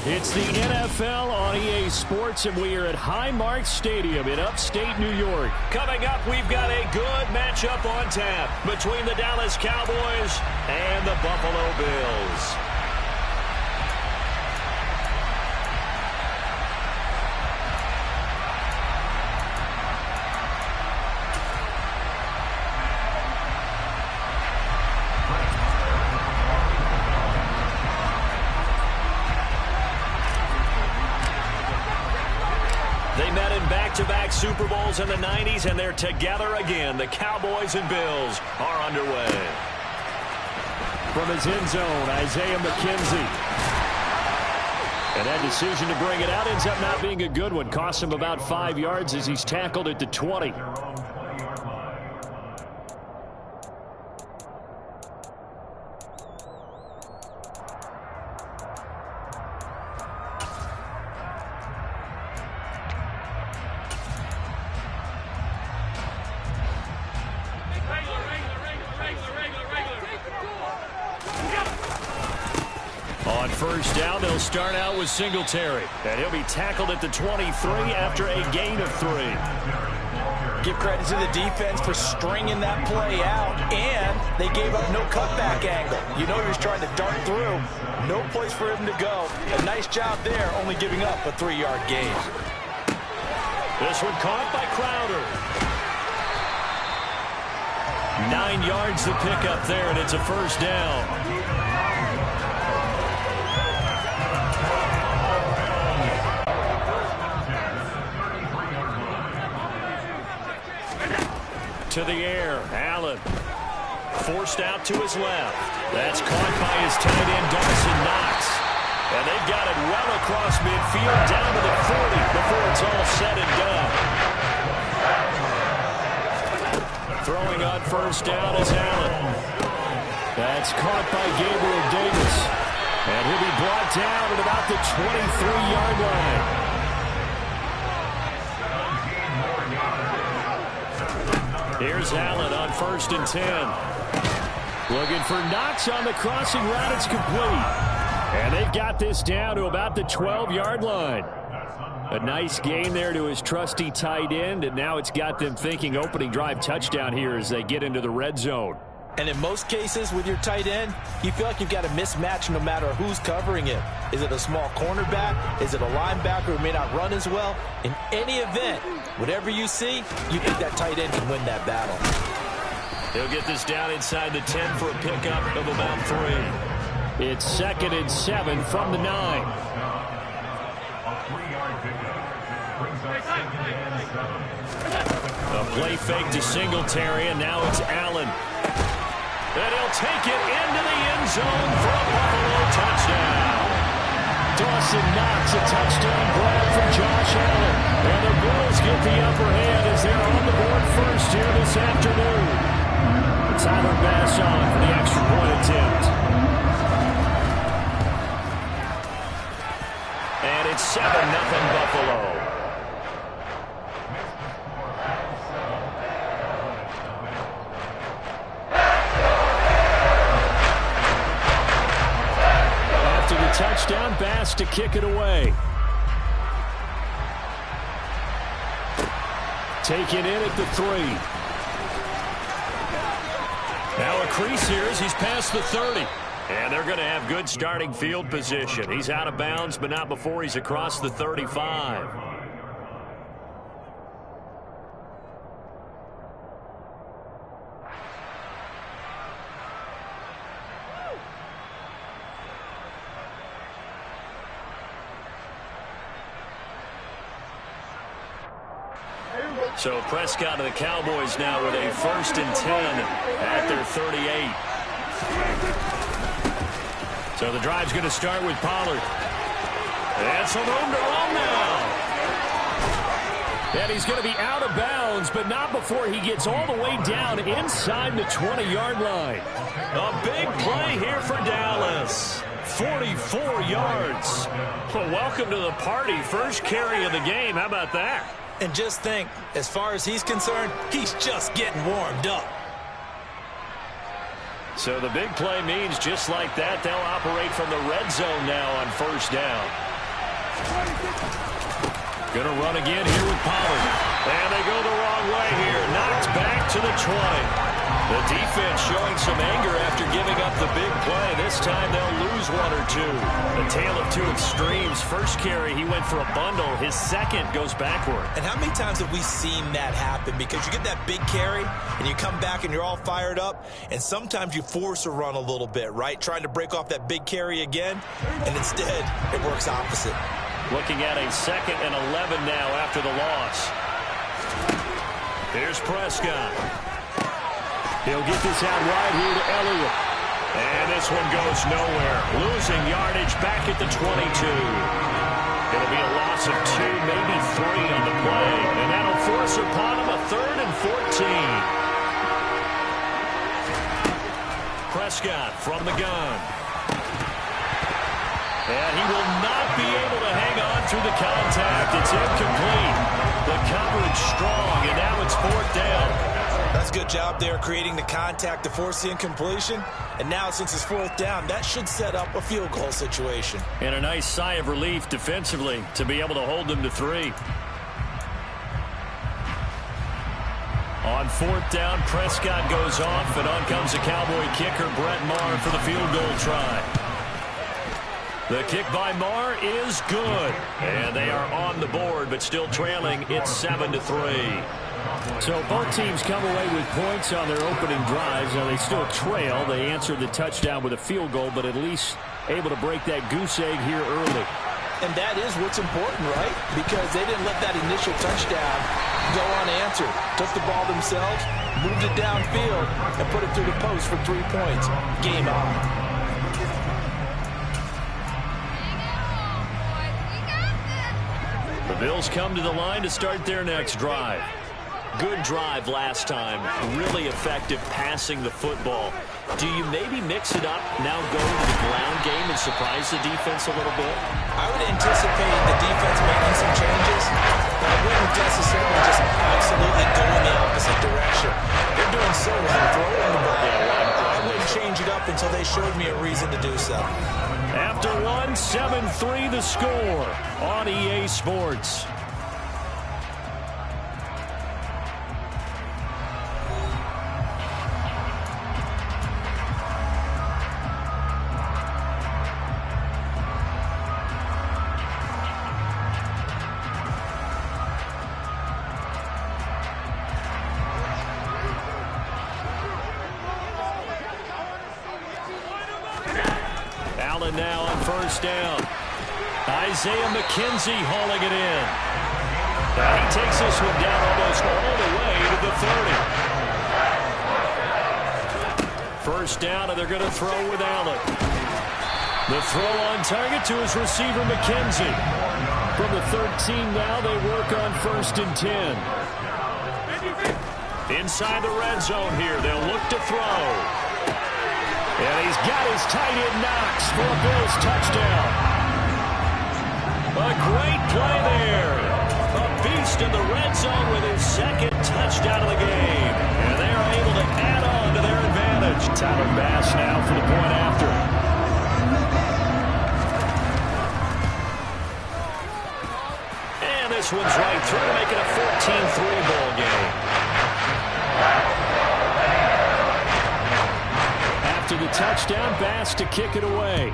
It's the NFL on EA Sports, and we are at Highmark Stadium in upstate New York. Coming up, we've got a good matchup on tap between the Dallas Cowboys and the Buffalo Bills. They met in back-to-back Super Bowls in the 90s, and they're together again. The Cowboys and Bills are underway. From his end zone, Isaiah McKenzie. And that decision to bring it out ends up not being a good one. Costs him about 5 yards as he's tackled at the 20. On first down, they'll start out with Singletary. And he'll be tackled at the 23 after a gain of 3. Give credit to the defense for stringing that play out, and they gave up no cutback angle. You know he was trying to dart through. No place for him to go. A nice job there, only giving up a 3-yard gain. This one caught by Crowder. 9 yards to pick up there, and it's a first down. To the air, Allen. Forced out to his left. That's caught by his tight end, Dawson Knox. And they've got it well across midfield, down to the 40 before it's all said and done. Throwing on first down is Allen. That's caught by Gabriel Davis. And he'll be brought down at about the 23-yard line. Here's Allen on first and 10. Looking for Knox on the crossing route. It's complete. And they've got this down to about the 12-yard line. A nice gain there to his trusty tight end, and now it's got them thinking opening drive touchdown here as they get into the red zone. And in most cases with your tight end, you feel like you've got a mismatch no matter who's covering it. Is it a small cornerback? Is it a linebacker who may not run as well? In any event, whatever you see, you think that tight end can win that battle. He'll get this down inside the 10 for a pickup of about 3. It's 2nd and 7 from the 9. A play fake to Singletary, and now it's Allen. And he'll take it into the end zone for a Buffalo touchdown. Dawson Knox, a touchdown grab from Josh Allen. And the Bills get the upper hand as they're on the board first here this afternoon. Tyler Bass on for the extra point attempt. And it's 7-0 Buffalo. Touchdown, Bass to kick it away. Taken in at the 3. Now a crease here as he's past the 30. And they're going to have good starting field position. He's out of bounds, but not before he's across the 35. So Prescott and the Cowboys now with a 1st and 10 at their 38. So the drive's going to start with Pollard. And some room to run now. And he's going to be out of bounds, but not before he gets all the way down inside the 20-yard line. A big play here for Dallas. 44 yards. Well, welcome to the party. First carry of the game. How about that? And just think, as far as he's concerned, he's just getting warmed up. So the big play means just like that, they'll operate from the red zone now on first down. Going to run again here with Pollard. And they go the wrong way here. Knocked back to the 20. The defense showing some anger after giving up the big play. This time they'll lose one or two. A tale of two extremes. First carry, he went for a bundle. His second goes backward. And how many times have we seen that happen? Because you get that big carry, and you come back and you're all fired up, and sometimes you force a run a little bit, right? Trying to break off that big carry again, and instead it works opposite. Looking at a 2nd and 11 now after the loss. Here's Prescott. He'll get this out wide here to Elliott. And this one goes nowhere. Losing yardage back at the 22. It'll be a loss of 2, maybe 3 on the play. And that'll force upon him a 3rd and 14. Prescott from the gun. And he will not be able to hang on through the contact. It's incomplete. The coverage strong, and now it's 4th down. That's a good job there creating the contact to force the incompletion. And now since it's 4th down, that should set up a field goal situation. And a nice sigh of relief defensively to be able to hold them to 3. On 4th down, Prescott goes off, and on comes the Cowboy kicker, Brett Maher, for the field goal try. The kick by Maher is good. And they are on the board, but still trailing. It's 7-3. So both teams come away with points on their opening drives. Now they still trail. They answered the touchdown with a field goal, but at least able to break that goose egg here early. And that is what's important, right? Because they didn't let that initial touchdown go unanswered. Took the ball themselves, moved it downfield, and put it through the post for 3 points. Game on. The Bills come to the line to start their next drive. Good drive last time. Really effective passing the football. Do you maybe mix it up, now go to the ground game and surprise the defense a little bit? I would anticipate the defense making some changes, but I wouldn't necessarily just absolutely go in the opposite direction. They're doing so well throwing the ball. I wouldn't change it up until they showed me a reason to do so. After 7-3 the score on EA Sports. Allen now on 1st down. Isaiah McKenzie hauling it in. Now he takes this one down almost all the way to the 30. 1st down, and they're going to throw with Allen. The throw on target to his receiver, McKenzie. From the 13 now, they work on 1st and 10. Inside the red zone here, they'll look to throw. And he's got his tight end Knox for a Bills touchdown. A great play there. A beast in the red zone with his 2nd touchdown of the game. And they are able to add on to their advantage. Tyler Bass now for the point after. And this one's right through to make it a 14-3 ball game. After the touchdown, Bass to kick it away.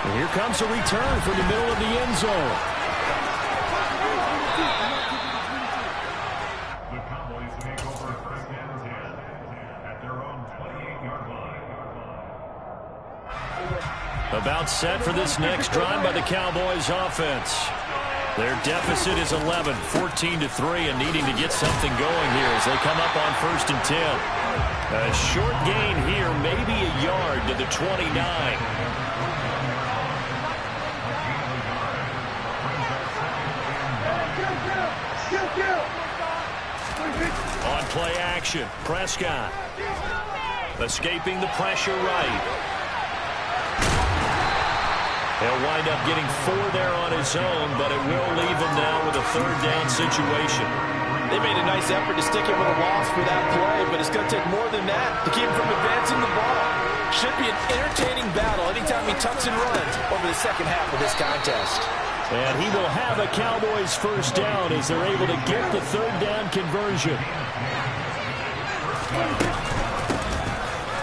And here comes a return from the middle of the end zone. The Cowboys take over 1st and 10 at their own 28-yard line. About set for this next drive by the Cowboys offense. Their deficit is 11, 14-3, and needing to get something going here as they come up on 1st and 10. A short gain here, maybe a yard to the 29. On play action, Prescott. Escaping the pressure right. He'll wind up getting 4 there on his own, but it will leave him now with a 3rd down situation. They made a nice effort to stick him with a loss for that play, but it's going to take more than that to keep him from advancing the ball. should be an entertaining battle anytime he tucks and runs over the second half of this contest. And he will have a Cowboys first down as they're able to get the third down conversion.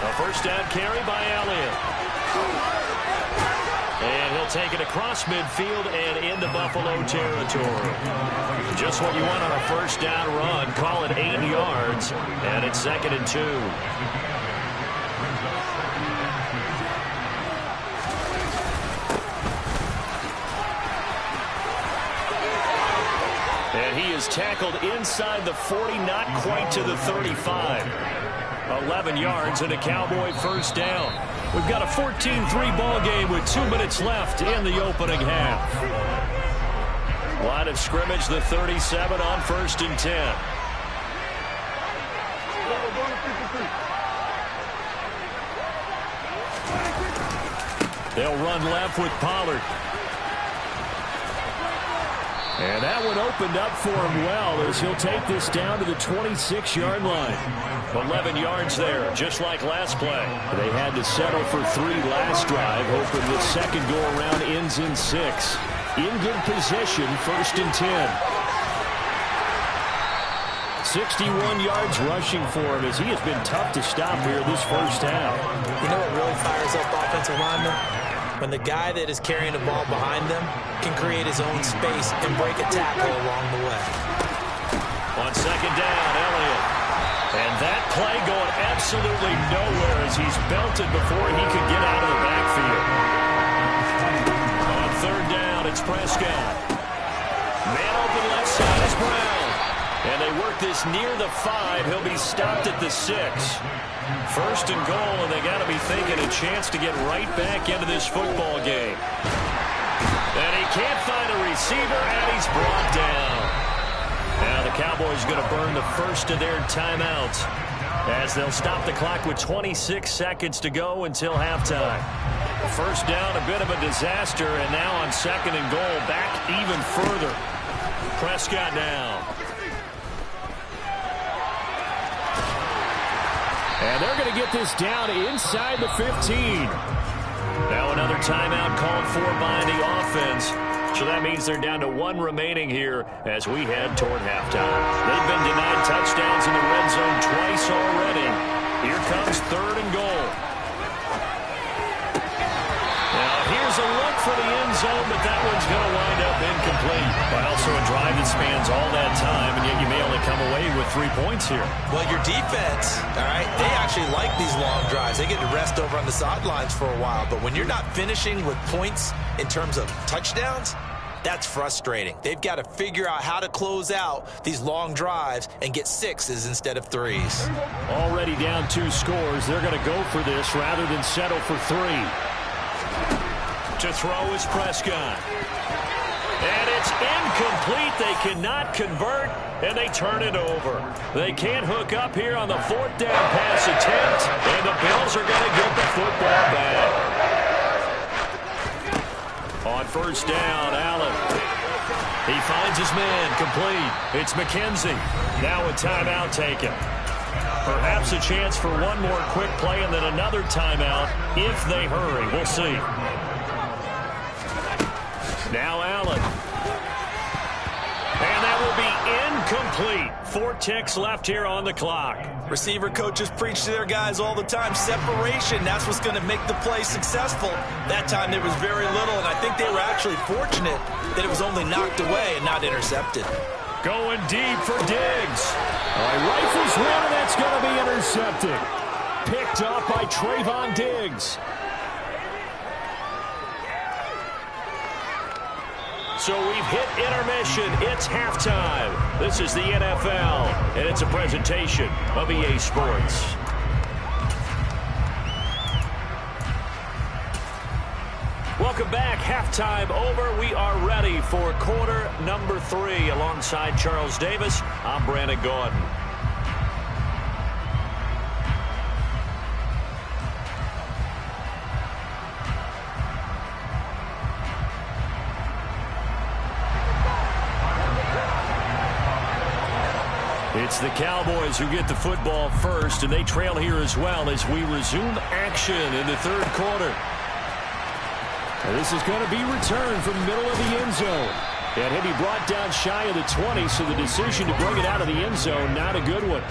A first down carry by Elliott. And he'll take it across midfield and into Buffalo territory. Just what you want on a first down run. Call it 8 yards. And it's 2nd and 2. And he is tackled inside the 40, not quite to the 35. 11 yards and a Cowboy first down. We've got a 14-3 ball game with 2 minutes left in the opening half. Line of scrimmage, the 37 on 1st and 10. They'll run left with Pollard. And that one opened up for him well as he'll take this down to the 26-yard line. 11 yards there, just like last play. They had to settle for 3 last drive, hoping the second go-around ends in 6. In good position, 1st and 10. 61 yards rushing for him as he has been tough to stop here this first half. You know what really fires up offensive linemen? When the guy that is carrying the ball behind them can create his own space and break a tackle along the way. On second down, Elliott. And that play going absolutely nowhere as he's belted before he could get out of the backfield. On third down, it's Prescott. Man open left side is Brown. And they work this near the 5. He'll be stopped at the 6. 1st and goal, and they got to be thinking a chance to get right back into this football game. And he can't find a receiver, and he's brought down. Now the Cowboys going to burn the first of their timeouts as they'll stop the clock with 26 seconds to go until halftime. First down, a bit of a disaster, and now on 2nd and goal, back even further. Prescott now. And they're going to get this down inside the 15. Now another timeout called for by the offense. So that means they're down to 1 remaining here as we head toward halftime. They've been denied touchdowns in the red zone twice already. Here comes 3rd and goal. Now here's a look for the end zone, but that one's going to wind up incomplete. But also a drive that spans all that time, and yet you may only come away with 3 points here. Well, your defense, all right, they actually like these long drives. They get to rest over on the sidelines for a while. But when you're not finishing with points in terms of touchdowns, that's frustrating. They've got to figure out how to close out these long drives and get 6s instead of 3s. Already down 2 scores. They're going to go for this rather than settle for 3. To throw is Prescott. And it's incomplete. They cannot convert, and they turn it over. They can't hook up here on the 4th down pass attempt, and the Bills are going to get the football back. On 1st down, Allen. He finds his man, complete. It's McKenzie. Now a timeout taken. Perhaps a chance for one more quick play and then another timeout if they hurry. We'll see. Now Allen. And that will be incomplete. 4 ticks left here on the clock. Receiver coaches preach to their guys all the time. Separation, that's what's going to make the play successful. That time there was very little, and I think they were actually fortunate that it was only knocked away and not intercepted. Going deep for Diggs. Rifles one, and that's going to be intercepted. Picked up by Trayvon Diggs. So we've hit intermission. It's halftime. This is the NFL, and it's a presentation of EA Sports. Welcome back. Halftime over. We are ready for quarter number 3. Alongside Charles Davis, I'm Brandon Gordon. It's the Cowboys who get the football first, and they trail here as well as we resume action in the third quarter. And this is going to be returned from the middle of the end zone. And he'll be brought down shy of the 20, so the decision to bring it out of the end zone, not a good one.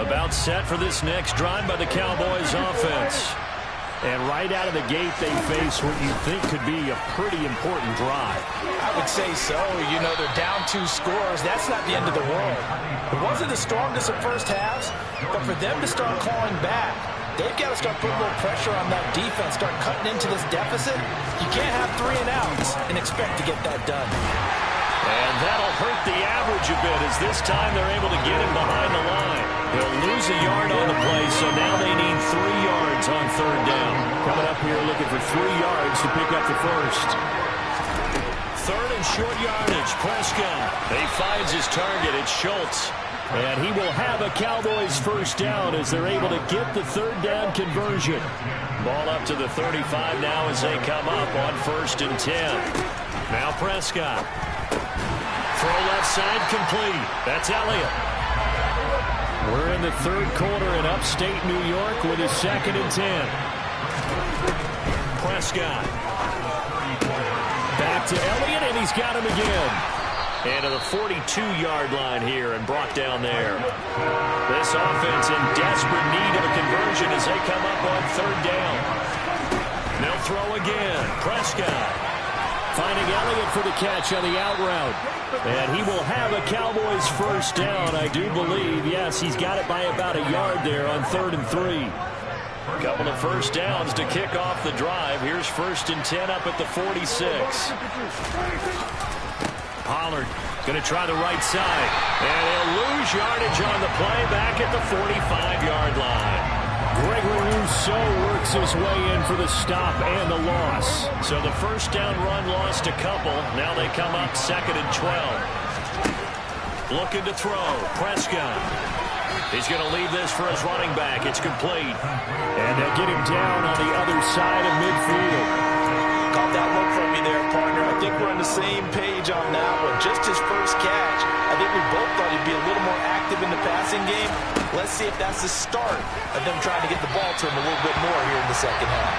About set for this next drive by the Cowboys offense. And right out of the gate, they face what you think could be a pretty important drive. I would say so. You know, they're down 2 scores. That's not the end of the world. It wasn't the strongest of first halves, but for them to start clawing back, they've got to start putting a little pressure on that defense, start cutting into this deficit. You can't have 3 and outs and expect to get that done. And that'll hurt the average a bit as this time they're able to get him behind the line. They'll lose a yard on the play, so now they need 3 yards on third down. Coming up here looking for 3 yards to pick up the first. Third and short yardage, Prescott. He finds his target. It's Schultz. And he will have a Cowboys first down as they're able to get the third down conversion. Ball up to the 35 now as they come up on 1st and 10. Now Prescott. Throw left side complete. That's Elliott. We're in the third quarter in upstate New York with a 2nd and 10. Prescott. Back to Elliott, and he's got him again. And to the 42-yard line here and brought down there. This offense in desperate need of a conversion as they come up on third down. They'll throw again. Prescott. Finding Elliott for the catch on the out route. And he will have a Cowboys first down, I do believe. Yes, he's got it by about a yard there on 3rd and 3. A couple of first downs to kick off the drive. Here's 1st and 10 up at the 46. Pollard going to try the right side. And he'll lose yardage on the play back at the 45-yard line. Gregory Rousseau works his way in for the stop and the loss. So the first down run lost a couple. Now they come up 2nd and 12. Looking to throw. Prescott. He's going to leave this for his running back. It's complete. And they'll get him down on the other side of midfield. Caught that look from me there, partner. I think we're on the same page on that one. Just his first catch. I think we both thought he'd be a little more active in the passing game. Let's see if that's the start of them trying to get the ball to him a little bit more here in the second half.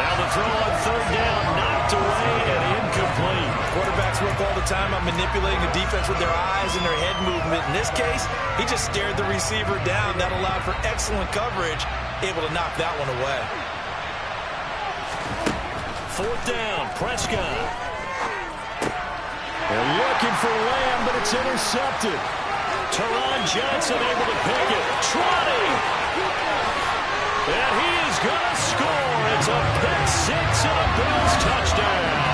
Now the throw on third down, knocked away and incomplete. Quarterbacks work all the time on manipulating the defense with their eyes and their head movement. In this case, he just stared the receiver down. That allowed for excellent coverage, able to knock that one away. 4th down, Prescott. They're looking for Lamb, but it's intercepted. Teron Johnson able to pick it. Trotting. And he is going to score. It's a pick 6 and a Bills touchdown.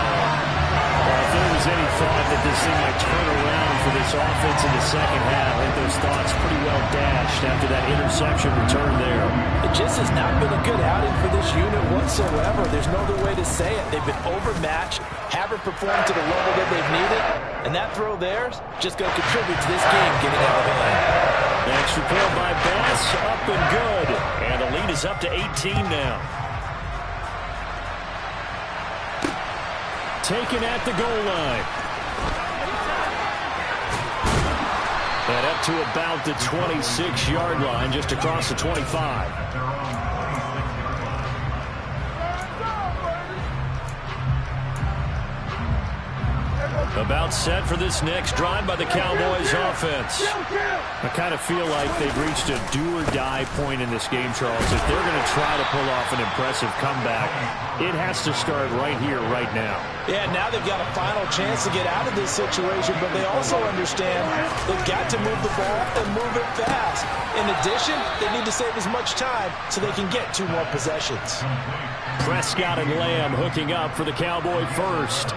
Well, if there was any thought that this thing might turn around for this offense in the second half, I think those thoughts pretty well dashed after that interception return there. It just has not been a good outing for this unit whatsoever. There's no other way to say it. They've been overmatched, haven't performed to the level that they've needed, and that throw there is just going to contribute to this game getting out of hand. The extra point by Bass, up and good. And the lead is up to 18 now. Taken at the goal line. And up to about the 26-yard line, just across the 25. About set for this next drive by the Cowboys offense. I kind of feel like they've reached a do-or-die point in this game, Charles. If they're going to try to pull off an impressive comeback, it has to start right here, right now. Yeah, now they've got a final chance to get out of this situation, but they also understand they've got to move the ball and move it fast. In addition, they need to save as much time so they can get 2 more possessions. Prescott and Lamb hooking up for the Cowboy first.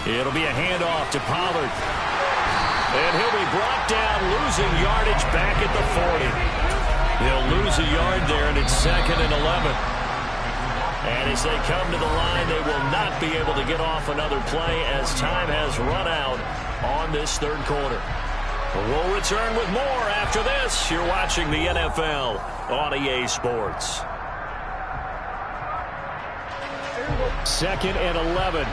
It'll be a handoff to Pollard. And he'll be brought down, losing yardage back at the 40. He'll lose a yard there, and it's 2nd and 11. And as they come to the line, they will not be able to get off another play as time has run out on this third quarter. We'll return with more after this. You're watching the NFL on EA Sports. 2nd and 11.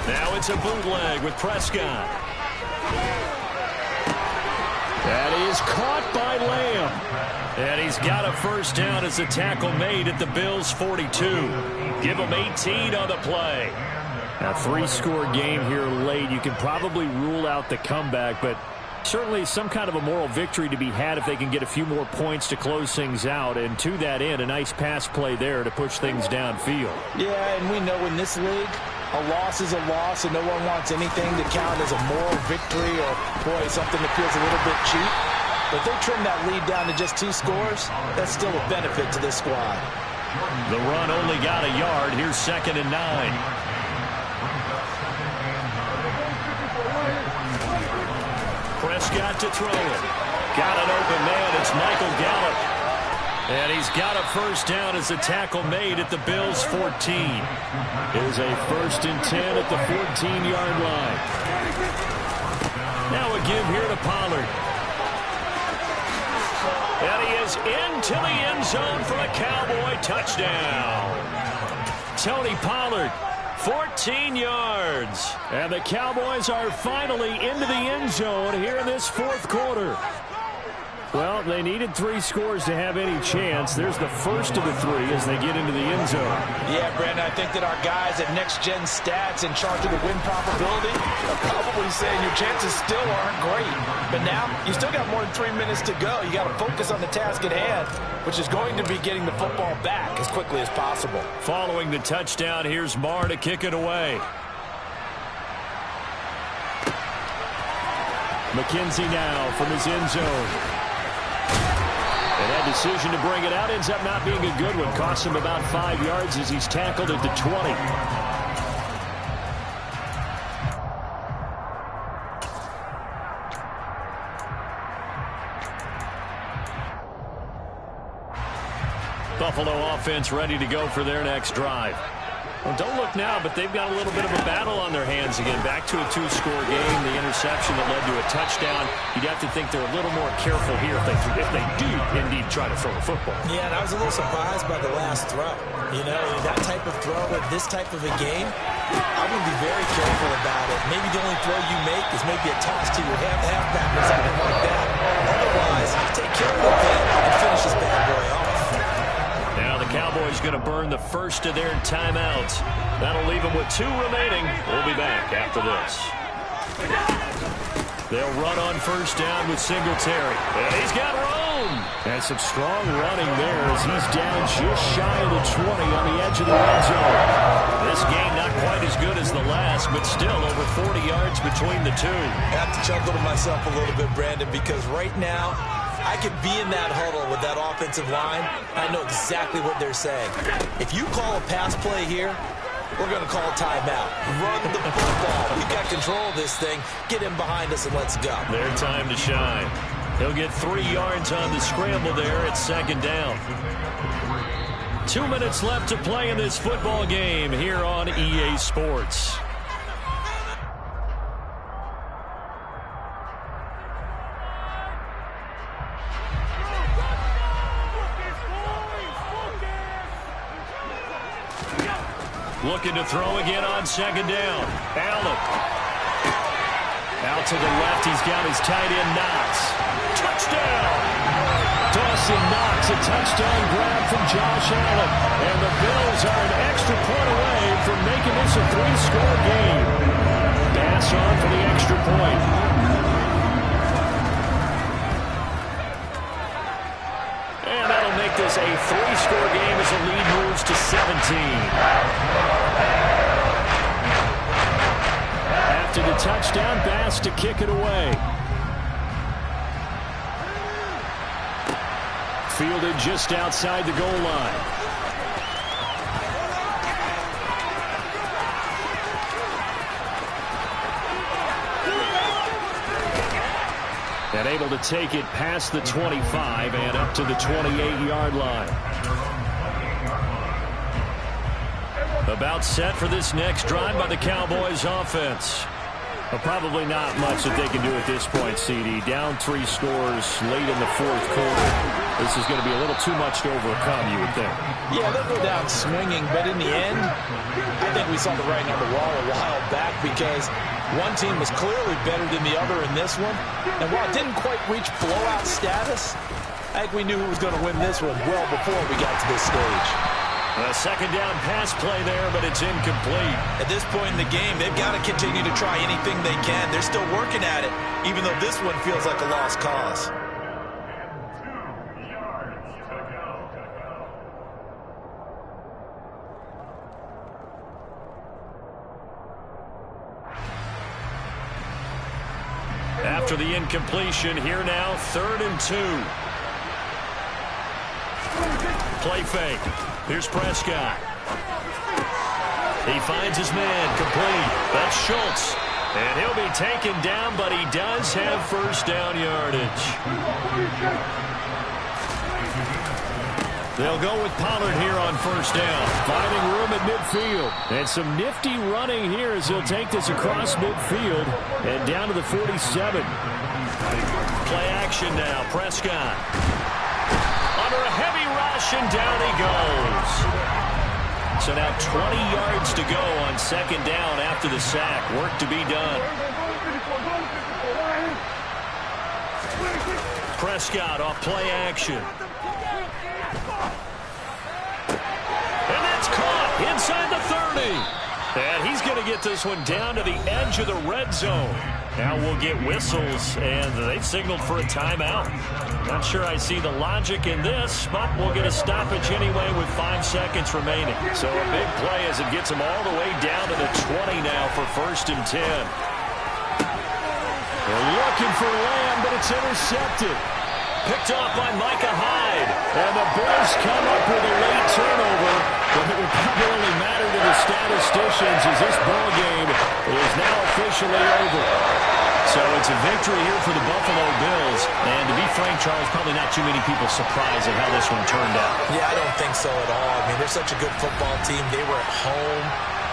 Now it's a bootleg with Prescott. That is caught by Lamb. And he's got a first down as a tackle made at the Bills' 42. Give him 18 on the play. A 3-score game here late. You can probably rule out the comeback, but certainly some kind of a moral victory to be had if they can get a few more points to close things out. And to that end, a nice pass play there to push things downfield. Yeah, and we know in this league, a loss is a loss, and no one wants anything to count as a moral victory or, boy, something that feels a little bit cheap. But if they trim that lead down to just 2 scores, that's still a benefit to this squad. The run only got a yard. Here's 2nd and 9. Prescott to throw it. Got an open man. It's Michael Gallup. And he's got a first down as a tackle made at the Bills' 14. It is a 1st and 10 at the 14-yard line. Now a give here to Pollard. And he is into the end zone for a Cowboy touchdown. Tony Pollard, 14 yards. And the Cowboys are finally into the end zone here in this 4th quarter. Well, they needed 3 scores to have any chance. There's the first of the 3 as they get into the end zone. Yeah, Brandon, I think that our guys at Next Gen Stats in charge of the win probability are probably saying your chances still aren't great. But now, you still got more than 3 minutes to go. You got to focus on the task at hand, which is going to be getting the football back as quickly as possible. Following the touchdown, here's Marr to kick it away. McKenzie now from his end zone. And that decision to bring it out ends up not being a good one. Costs him about 5 yards as he's tackled at the 20. Buffalo offense ready to go for their next drive. Well, don't look now, but they've got a little bit of a battle on their hands again. Back to a 2-score game. The interception that led to a touchdown. You'd have to think they're a little more careful here if they do indeed try to throw the football. Yeah, and I was a little surprised by the last throw. You know, that type of throw at this type of a game, I would be very careful about it. Maybe the only throw you make is maybe a toss to your halfback or something like that. Otherwise, take care of it and finish this bad boy off. Now the Cowboys going to burn the first of their timeouts. That'll leave them with 2 remaining. We'll be back after this. They'll run on first down with Singletary. And he's got room. And some strong running there as he's down just shy of the 20 on the edge of the red zone. This game not quite as good as the last, but still over 40 yards between the two. I have to chuckle to myself a little bit, Brandon, because right now, I could be in that huddle with that offensive line. I know exactly what they're saying. If you call a pass play here, we're going to call a timeout. Run the football. We've got control of this thing. Get him behind us and let's go. Their time to shine. He'll get 3 yards on the scramble there at 2nd down. 2 minutes left to play in this football game here on EA Sports. Looking to throw again on 2nd down. Allen. Out to the left, he's got his tight end Knox. Touchdown! Dawson Knox, a touchdown grab from Josh Allen. And the Bills are an extra point away from making this a 3-score game. Pass on for the extra point. And that'll make this a 3-score game as the lead moves to 17. After the touchdown, Bass to kick it away. Fielded just outside the goal line. And able to take it past the 25 and up to the 28-yard line. About set for this next drive by the Cowboys offense. Well, probably not much that they can do at this point, CD. Down 3 scores late in the 4th quarter. This is going to be a little too much to overcome, you would think. Yeah, they'll go down swinging, but in the end, I think we saw the writing on the wall a while back because one team was clearly better than the other in this one. And while it didn't quite reach blowout status, I think we knew who was going to win this one well before we got to this stage. A second down pass play there, but it's incomplete. At this point in the game, they've got to continue to try anything they can. They're still working at it, even though this one feels like a lost cause. After the incompletion, here now, 3rd and 2. Play fake. Here's Prescott. He finds his man, complete. That's Schultz. And he'll be taken down, but he does have first down yardage. They'll go with Pollard here on first down. Finding room at midfield. And some nifty running here as he'll take this across midfield and down to the 47. Play action now. Prescott. Under a heavy rush, and down he goes. So now 20 yards to go on second down after the sack. Work to be done. Prescott off play action. And that's caught inside the 30. And he's going to get this one down to the edge of the red zone. Now we'll get whistles, and they've signaled for a timeout. Not sure I see the logic in this, but we'll get a stoppage anyway with 5 seconds remaining. So a big play as it gets them all the way down to the 20 now for 1st and 10. They're looking for Lamb, but it's intercepted. Picked off by Micah Hyde. And the Bills come up with a late turnover, but it will probably only matter to the statisticians as this ball game is now officially over. So it's a victory here for the Buffalo Bills. And to be frank, Charles, probably not too many people surprised at how this one turned out. Yeah, I don't think so at all. I mean, they're such a good football team. They were at home.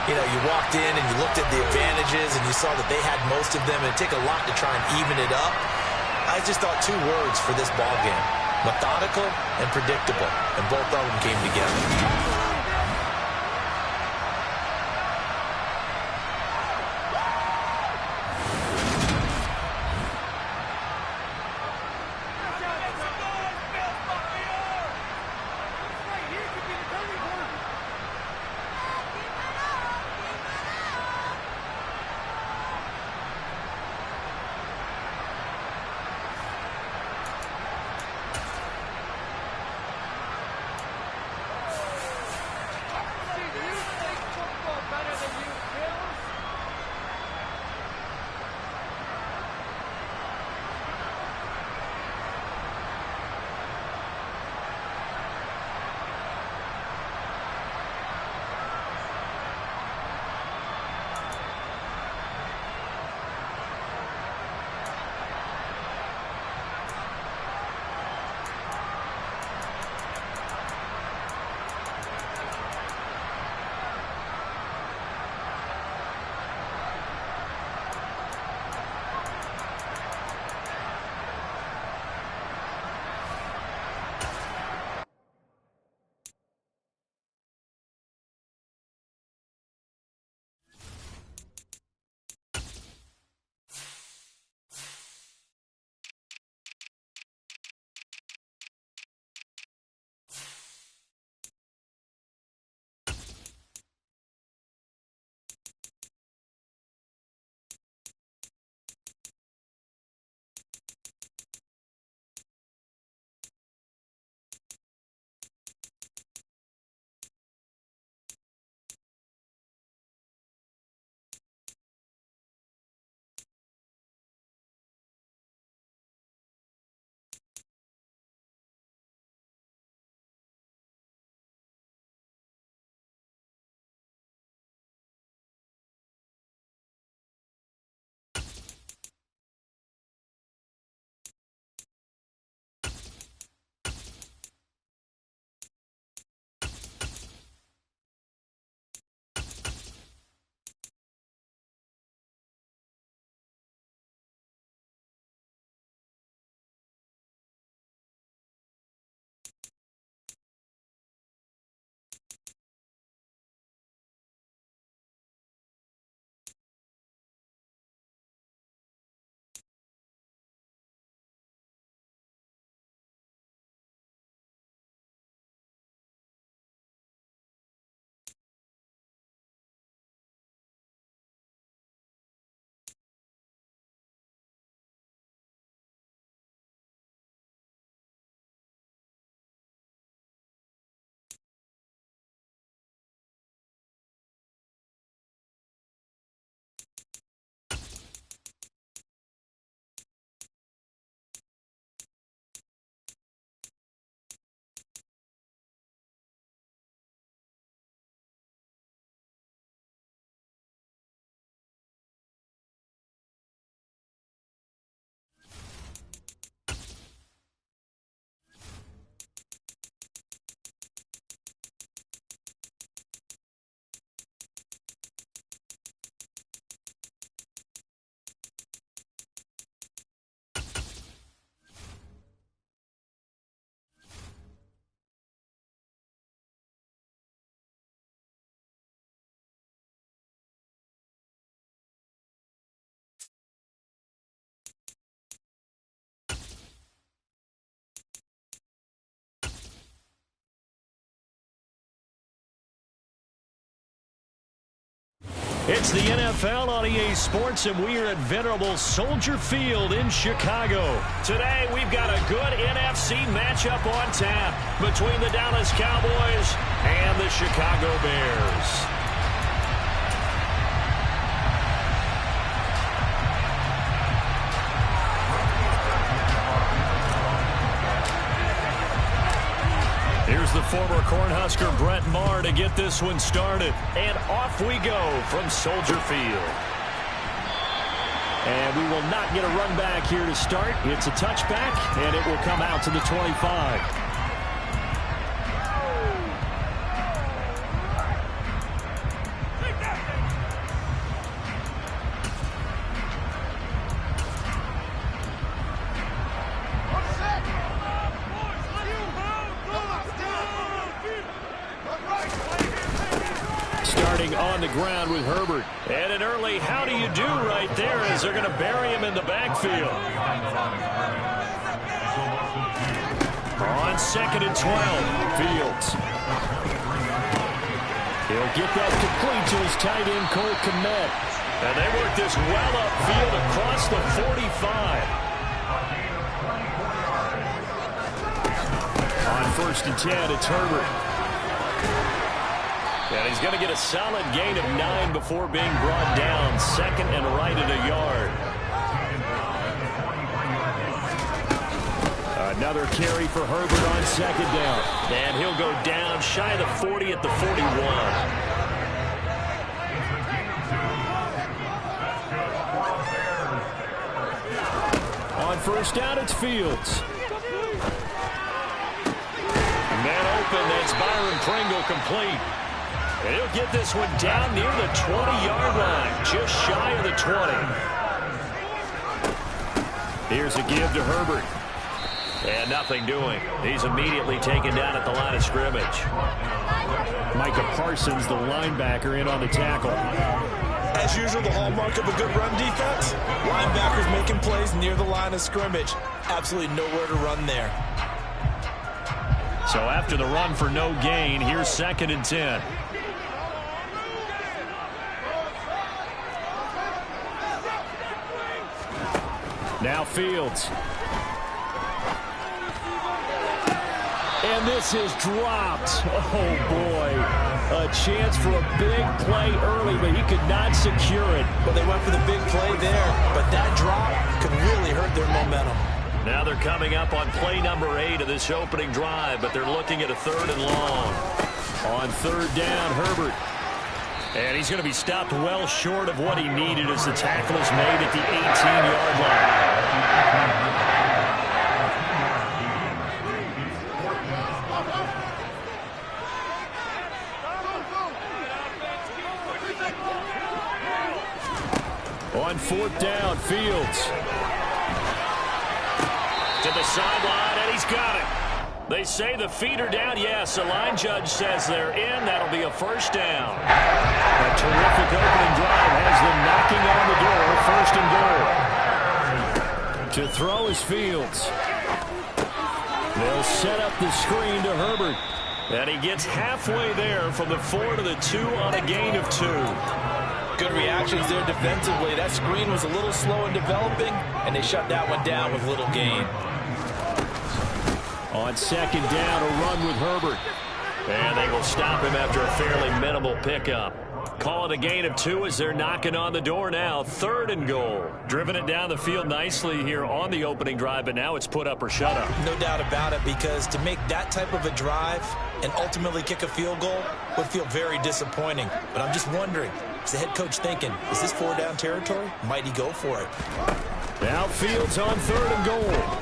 You know, you walked in and you looked at the advantages and you saw that they had most of them. It'd take a lot to try and even it up. I just thought 2 words for this ball game: methodical and predictable, and both of them came together. It's the NFL on EA Sports, and we are at venerable Soldier Field in Chicago. Today, we've got a good NFC matchup on tap between the Dallas Cowboys and the Chicago Bears. Here's the former Cornhusker Brett Maher to get this one started. And off we go from Soldier Field. And we will not get a run back here to start. It's a touchback, and it will come out to the 25. On the ground with Herbert. And an early how do you do right there as they're going to bury him in the backfield. On 2nd and 12, Fields. He'll get that complete to his tight end, Cole Kmet. And they work this well upfield across the 45. On 1st and 10, it's Herbert. And he's going to get a solid gain of 9 before being brought down. 2nd and right at a yard. Another carry for Herbert on 2nd down. And he'll go down shy of the 40 at the 41. On 1st down, it's Fields. Man open, that's Byron Pringle complete. And he'll get this one down near the 20-yard line, just shy of the 20. Here's a give to Herbert. And nothing doing. He's immediately taken down at the line of scrimmage. Micah Parsons, the linebacker, in on the tackle. As usual, the hallmark of a good run defense, linebackers making plays near the line of scrimmage. Absolutely nowhere to run there. So after the run for no gain, here's 2nd and 10. Now Fields. And this is dropped. Oh, boy. A chance for a big play early, but he could not secure it. Well, they went for the big play there, but that drop could really hurt their momentum. Now they're coming up on play number 8 of this opening drive, but they're looking at a 3rd and long. On 3rd down, Herbert. And he's going to be stopped well short of what he needed as the tackle is made at the 18-yard line. On 4th down, Fields. To the sideline, and he's got it. They say the feet are down. Yes, the line judge says they're in. That'll be a 1st down. A terrific opening drive has them knocking on the door. 1st and goal. To throw is Fields. They'll set up the screen to Herbert. And he gets halfway there from the 4 to the 2 on a gain of 2. Good reactions there defensively. That screen was a little slow in developing, and they shut that one down with little gain. On 2nd down, a run with Herbert. And they will stop him after a fairly minimal pickup. Call it a gain of 2 as they're knocking on the door now. 3rd and goal. Driven it down the field nicely here on the opening drive, but now it's put up or shut up. No doubt about it, because to make that type of a drive and ultimately kick a field goal would feel very disappointing. But I'm just wondering, is the head coach thinking, is this 4-down territory? Might he go for it? Now Fields on 3rd and goal.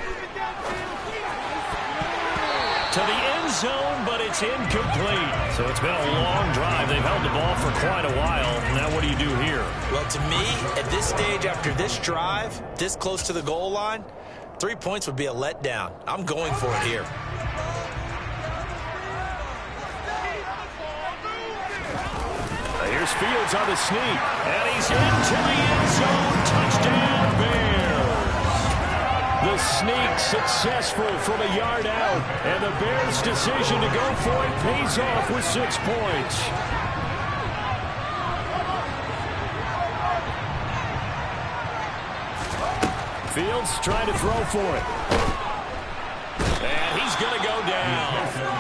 To the end zone, but it's incomplete. So it's been a long drive. They've held the ball for quite a while. Now what do you do here? Well, to me, at this stage, after this drive, this close to the goal line, 3 points would be a letdown. I'm going for it here. Here's Fields on the sneak. And he's into the end zone. Touchdown, Bears. The sneak successful from a yard out. And the Bears' decision to go for it pays off with 6 points. Fields trying to throw for it. And he's going to go down.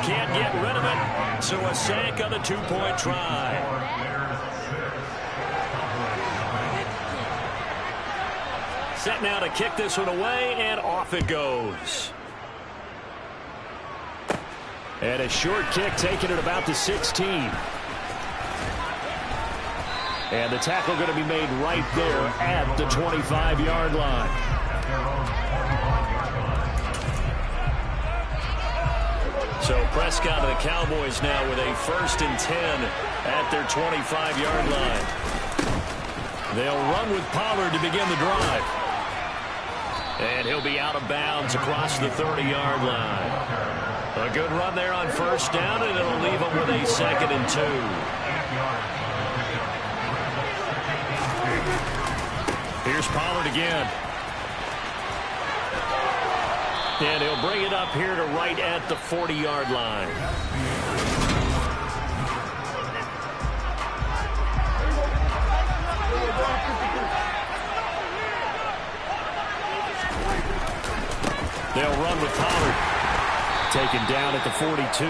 Can't get rid of it. So a sack on the two-point try. Set now to kick this one away, and off it goes. And a short kick taken at about the 16. And the tackle going to be made right there at the 25-yard line. So Prescott and the Cowboys now with a 1st and 10 at their 25-yard line. They'll run with Pollard to begin the drive. And he'll be out of bounds across the 30-yard line. A good run there on 1st down, and it'll leave them with a 2nd and 2. Here's Pollard again. And he'll bring it up here to right at the 40-yard line. They'll run with Pollard. Taken down at the 42.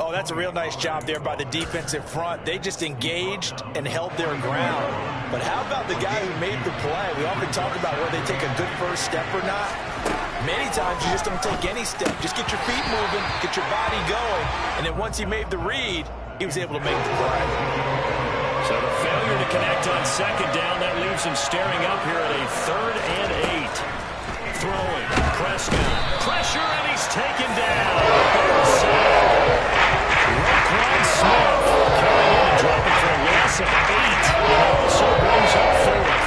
Oh, that's a real nice job there by the defensive front. They just engaged and held their ground. But how about the guy who made the play? We often talk about whether they take a good first step or not. Many times you just don't take any step. Just get your feet moving, get your body going, and then once he made the read, he was able to make the play. So the failure to connect on 2nd down, that leaves him staring up here at a 3rd and 8. Throwing, Prescott, pressure, and he's taken down. Roquan Smith coming in and dropping for a loss of 8. And also brings up 4th.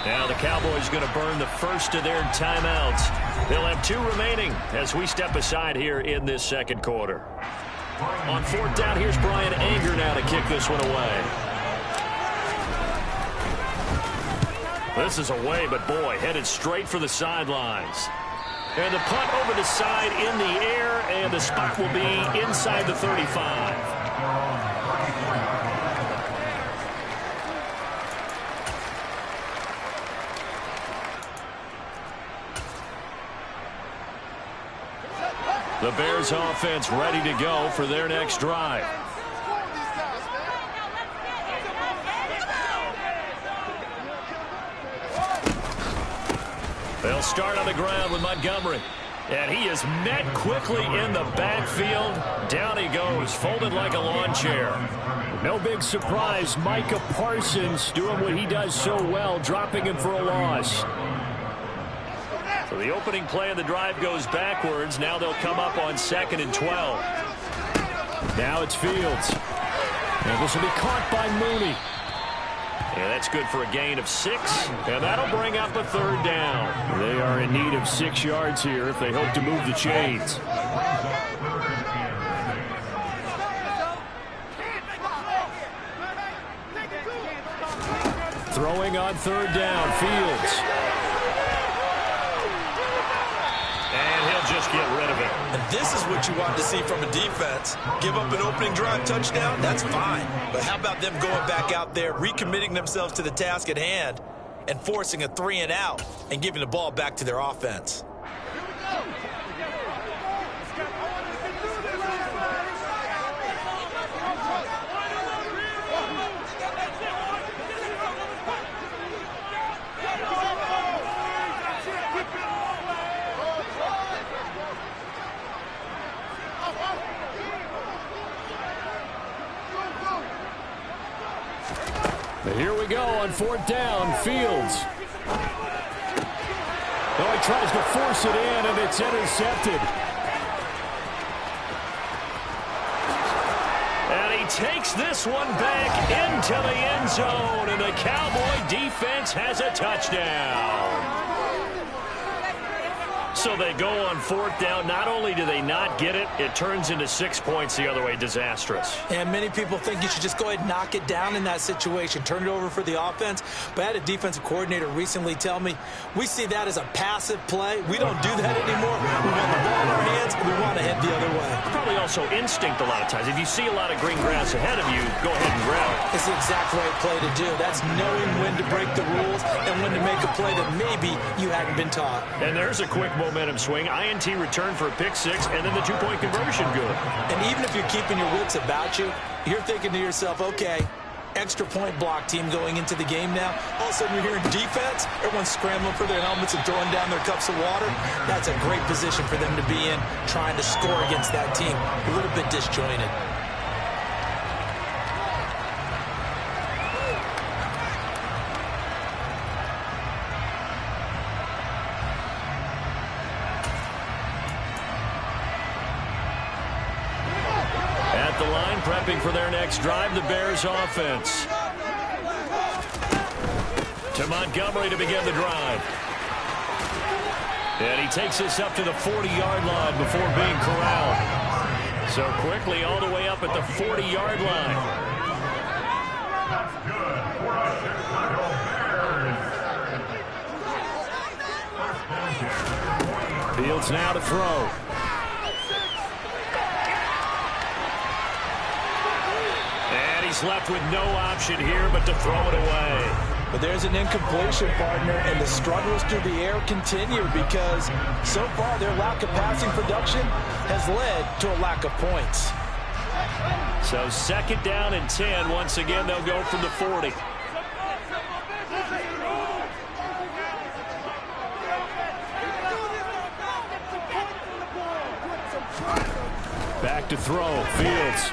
Now the Cowboys going to burn the first of their timeouts. They'll have 2 remaining as we step aside here in this 2nd quarter. On 4th down, here's Brian Anger now to kick this one away. This is away, but boy, headed straight for the sidelines. And the punt over the side in the air, and the spot will be inside the 35. The Bears offense ready to go for their next drive. They'll start on the ground with Montgomery. And he is met quickly in the backfield. Down he goes, folded like a lawn chair. No big surprise, Micah Parsons doing what he does so well, dropping him for a loss. So the opening play of the drive goes backwards. Now they'll come up on 2nd and 12. Now it's Fields. And this will be caught by Mooney. Yeah, that's good for a gain of 6. And that'll bring up a 3rd down. They are in need of 6 yards here if they hope to move the chains. Throwing on 3rd down, Fields. Just get rid of it. And this is what you want to see from a defense. Give up an opening drive touchdown, that's fine. But how about them going back out there, recommitting themselves to the task at hand, and forcing a 3 and out, and giving the ball back to their offense. Here we go on 4th down, Fields. Oh, he tries to force it in, and it's intercepted. And he takes this one back into the end zone, and the Cowboy defense has a touchdown. So they go on 4th down. Not only do they not get it, it turns into 6 points the other way. Disastrous. And many people think you should just go ahead and knock it down in that situation. Turn it over for the offense. But I had a defensive coordinator recently tell me, we see that as a passive play. We don't do that anymore. We want the ball in our hands, and we want to head the other way. Probably also instinct a lot of times. If you see a lot of green grass ahead of you, go ahead and grab it. It's the exact right play to do. That's knowing when to break the rules and when to make a play that maybe you hadn't been taught. And there's a quick momentum swing. INT return for a pick 6, and then the 2-point conversion good. And even if you're keeping your wits about you, you're thinking to yourself, okay, extra point block team going into the game now. All of a sudden you're hearing defense. Everyone's scrambling for their helmets and throwing down their cups of water. That's a great position for them to be in, trying to score against that team. A little bit disjointed. Prepping for their next drive, the Bears offense. To Montgomery to begin the drive. And he takes us up to the 40-yard line before being corralled. So quickly all the way up at the 40-yard line. Fields now to throw. He's left with no option here but to throw it away. But there's an incompletion, partner, and the struggles through the air continue because so far their lack of passing production has led to a lack of points. So 2nd down and 10. Once again, they'll go from the 40. Back to throw. Fields.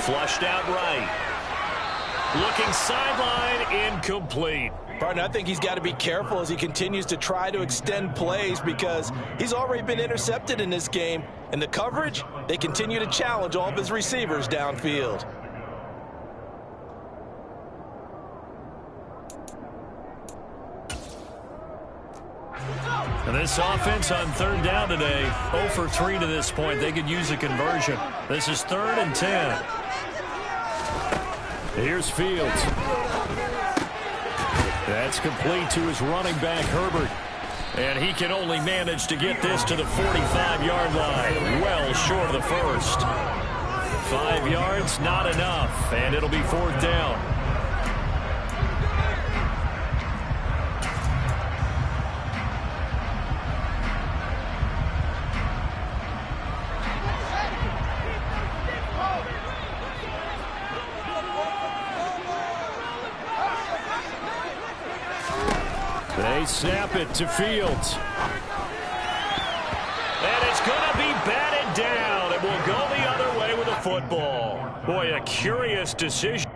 Flushed out right. Looking sideline, incomplete. Partner, I think he's got to be careful as he continues to try to extend plays because he's already been intercepted in this game. And the coverage, they continue to challenge all of his receivers downfield. And this offense on 3rd down today, 0 for 3 to this point. They could use a conversion. This is 3rd and 10. Here's Fields. That's complete to his running back, Herbert. And he can only manage to get this to the 45-yard line. Well short of the first. 5 yards, not enough. And it'll be 4th down. They snap it to Fields. And it's going to be batted down. It will go the other way with a football. Boy, a curious decision.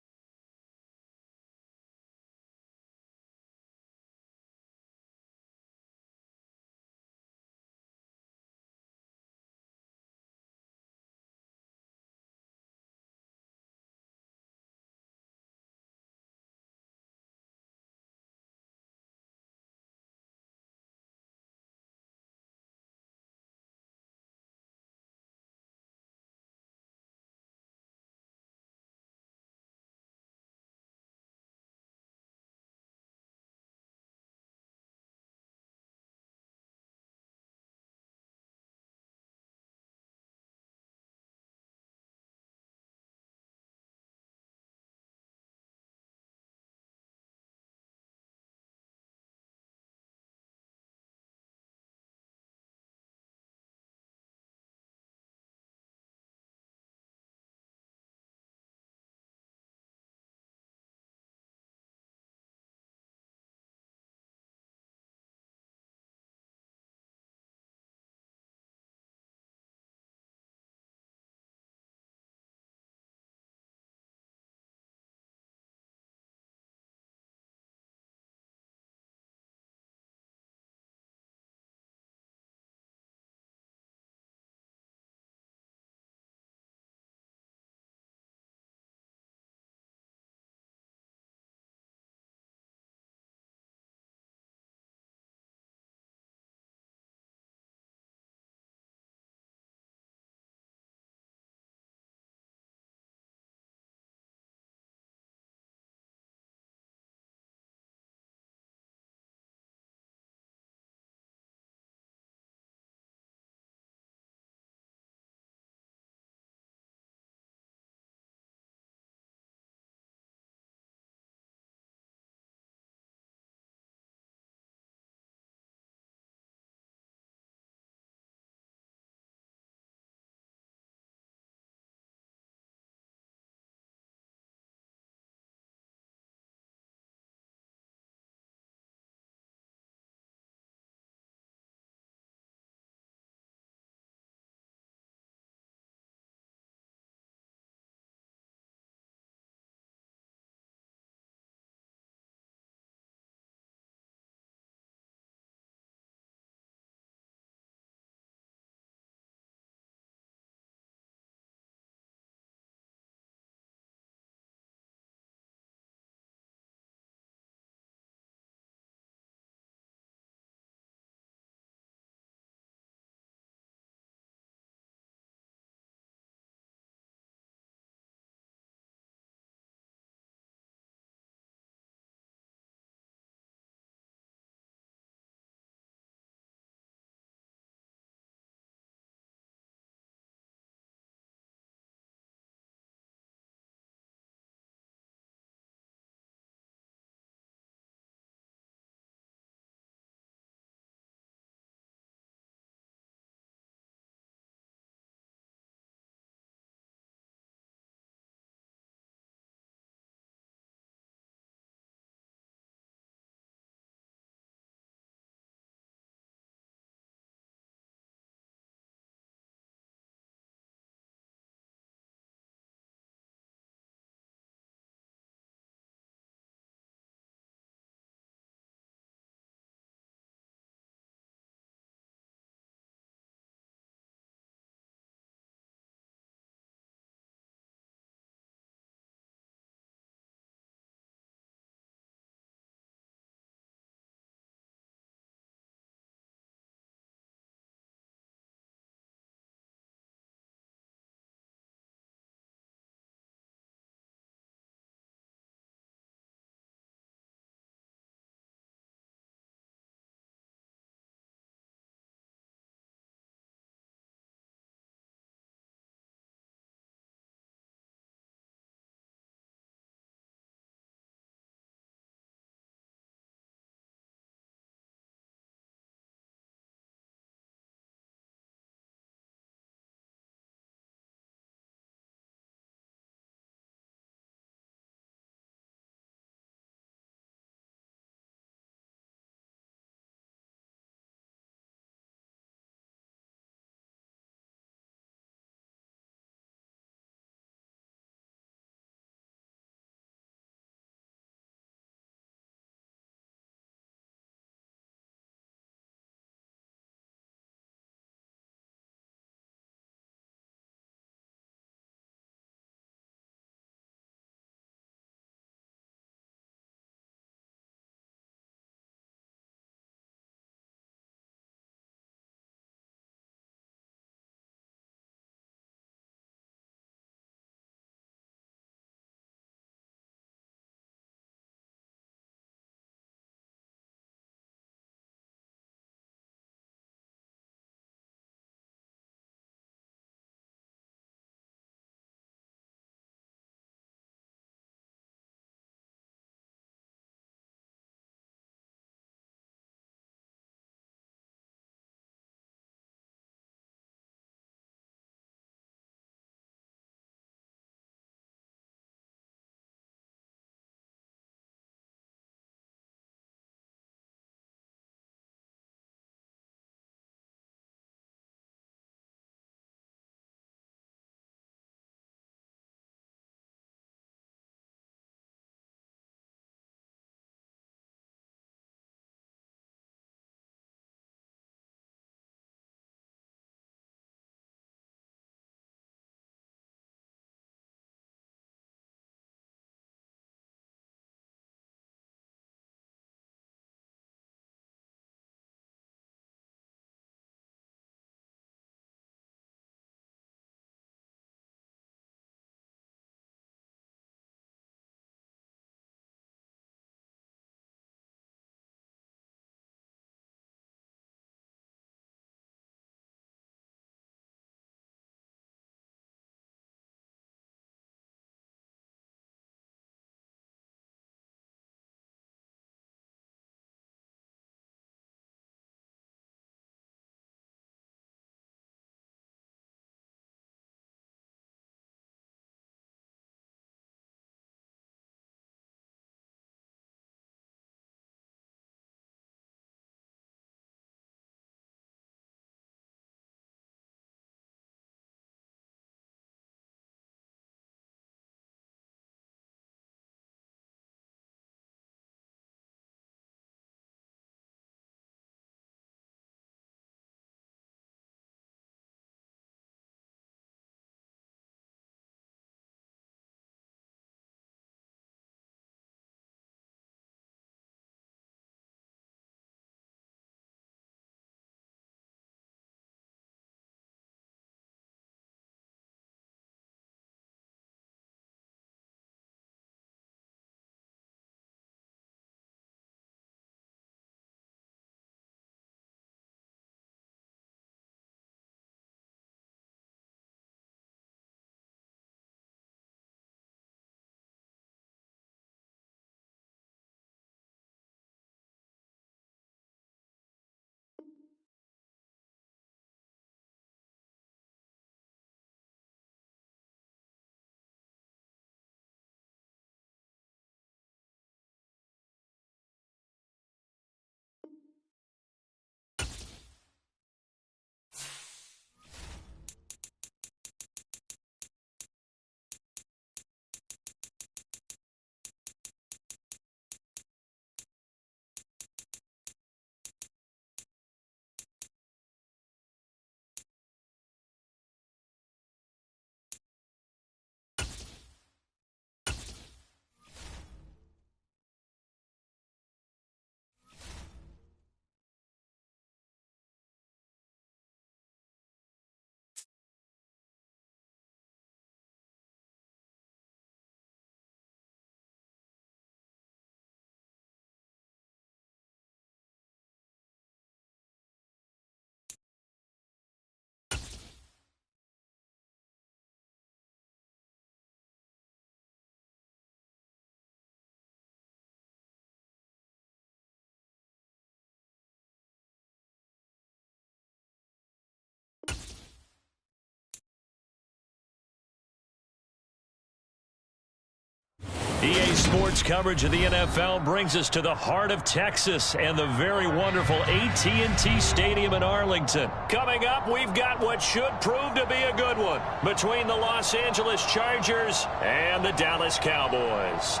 EA Sports coverage of the NFL brings us to the heart of Texas and the very wonderful AT&T Stadium in Arlington. Coming up, we've got what should prove to be a good one between the Los Angeles Chargers and the Dallas Cowboys.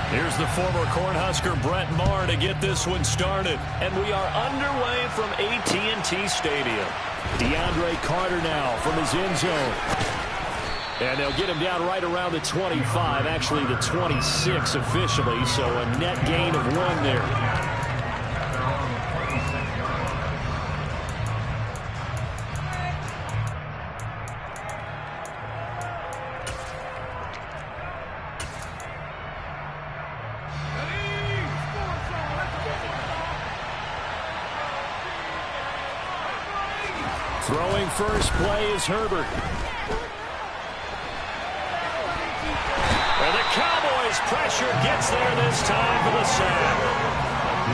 Here's the former Cornhusker Brett Maher to get this one started. And we are underway from AT&T Stadium. DeAndre Carter now from his end zone. And they'll get him down right around the 25, actually the 26 officially, so a net gain of 1 there. Throwing first play is Herbert. And the Cowboys pressure gets there this time for the sack.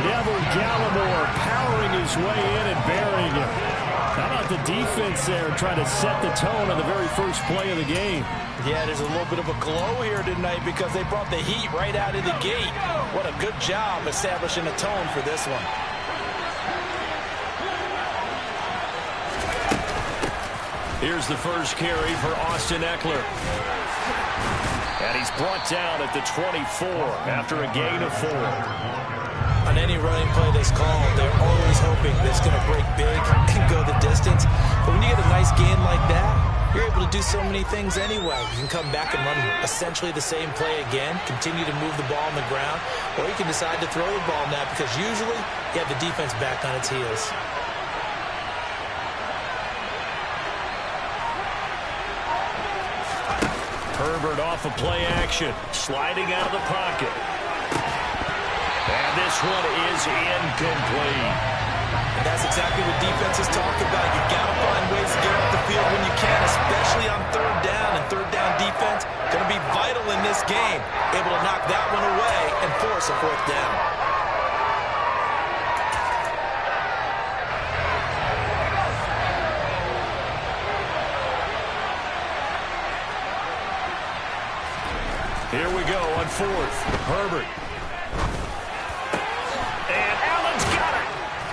Neville Gallimore powering his way in and burying him. How about the defense there trying to set the tone on the very first play of the game? Yeah, there's a little bit of a glow here tonight because they brought the heat right out of the gate. What a good job establishing a tone for this one. Here's the first carry for Austin Eckler. And he's brought down at the 24 after a gain of 4. On any running play that's called, they're always hoping that it's going to break big and go the distance. But when you get a nice gain like that, you're able to do so many things anyway. You can come back and run essentially the same play again, continue to move the ball on the ground, or you can decide to throw the ball now because usually you have the defense back on its heels. Herbert off of play action, sliding out of the pocket. And this one is incomplete. And that's exactly what defenses talk about. You've got to find ways to get off the field when you can, especially on third down. And third down defense going to be vital in this game. Able to knock that one away and force a fourth down. Here we go on fourth. Herbert. And Allen's got it.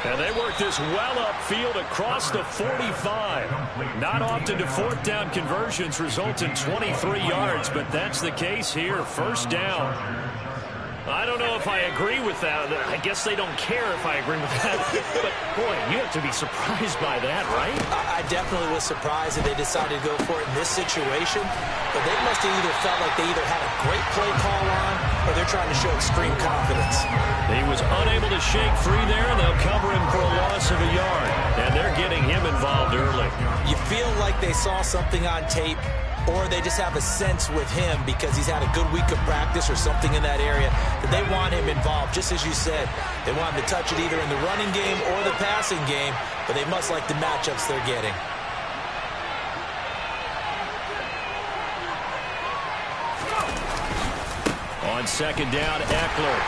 And they work this well upfield across the 45. Not often do fourth down conversions result in 23 yards, but that's the case here. First down. I don't know if I agree with that. I guess they don't care if I agree with that. But, boy, you have to be surprised by that, right? I definitely was surprised that they decided to go for it in this situation. But they must have either felt like they either had a great play call on or they're trying to show extreme confidence. He was unable to shake free there, and they'll cover him for a loss of a yard. And they're getting him involved early. You feel like they saw something on tape, or they just have a sense with him because he's had a good week of practice or something in that area that they want him involved. Just as you said, they want him to touch it either in the running game or the passing game, but they must like the matchups they're getting. On second down, Eckler.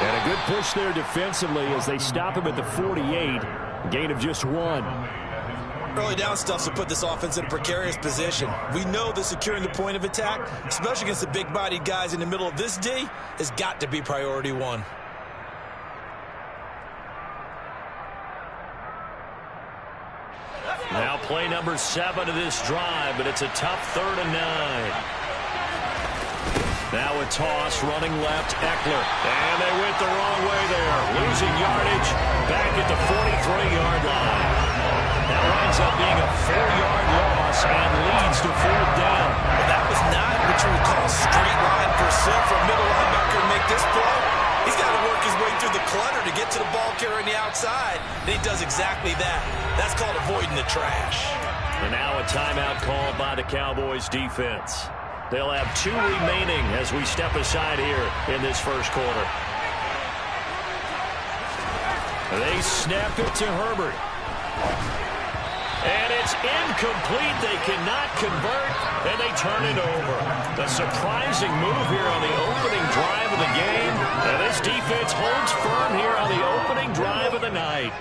And a good push there defensively as they stop him at the 48. Gain of just 1. Early down stuff to put this offense in a precarious position. We know that securing the point of attack, especially against the big-bodied guys in the middle of this D, has got to be priority 1. Now play number 7 of this drive, but it's a tough 3rd and 9. Now a toss, running left, Eckler. And they went the wrong way there. Losing yardage back at the 43-yard line. That winds up being a 4-yard loss and leads to 4th down. Well, that was not what you would call straight line pursuit for a middle linebacker to make this play. He's got to work his way through the clutter to get to the ball carrier on the outside, and he does exactly that. That's called avoiding the trash. And now a timeout called by the Cowboys defense. They'll have 2 remaining as we step aside here in this first quarter. They snap it to Herbert. And it's incomplete. They cannot convert, and they turn it over. A surprising move here on the opening drive of the game. And this defense holds firm here on the opening drive of the night.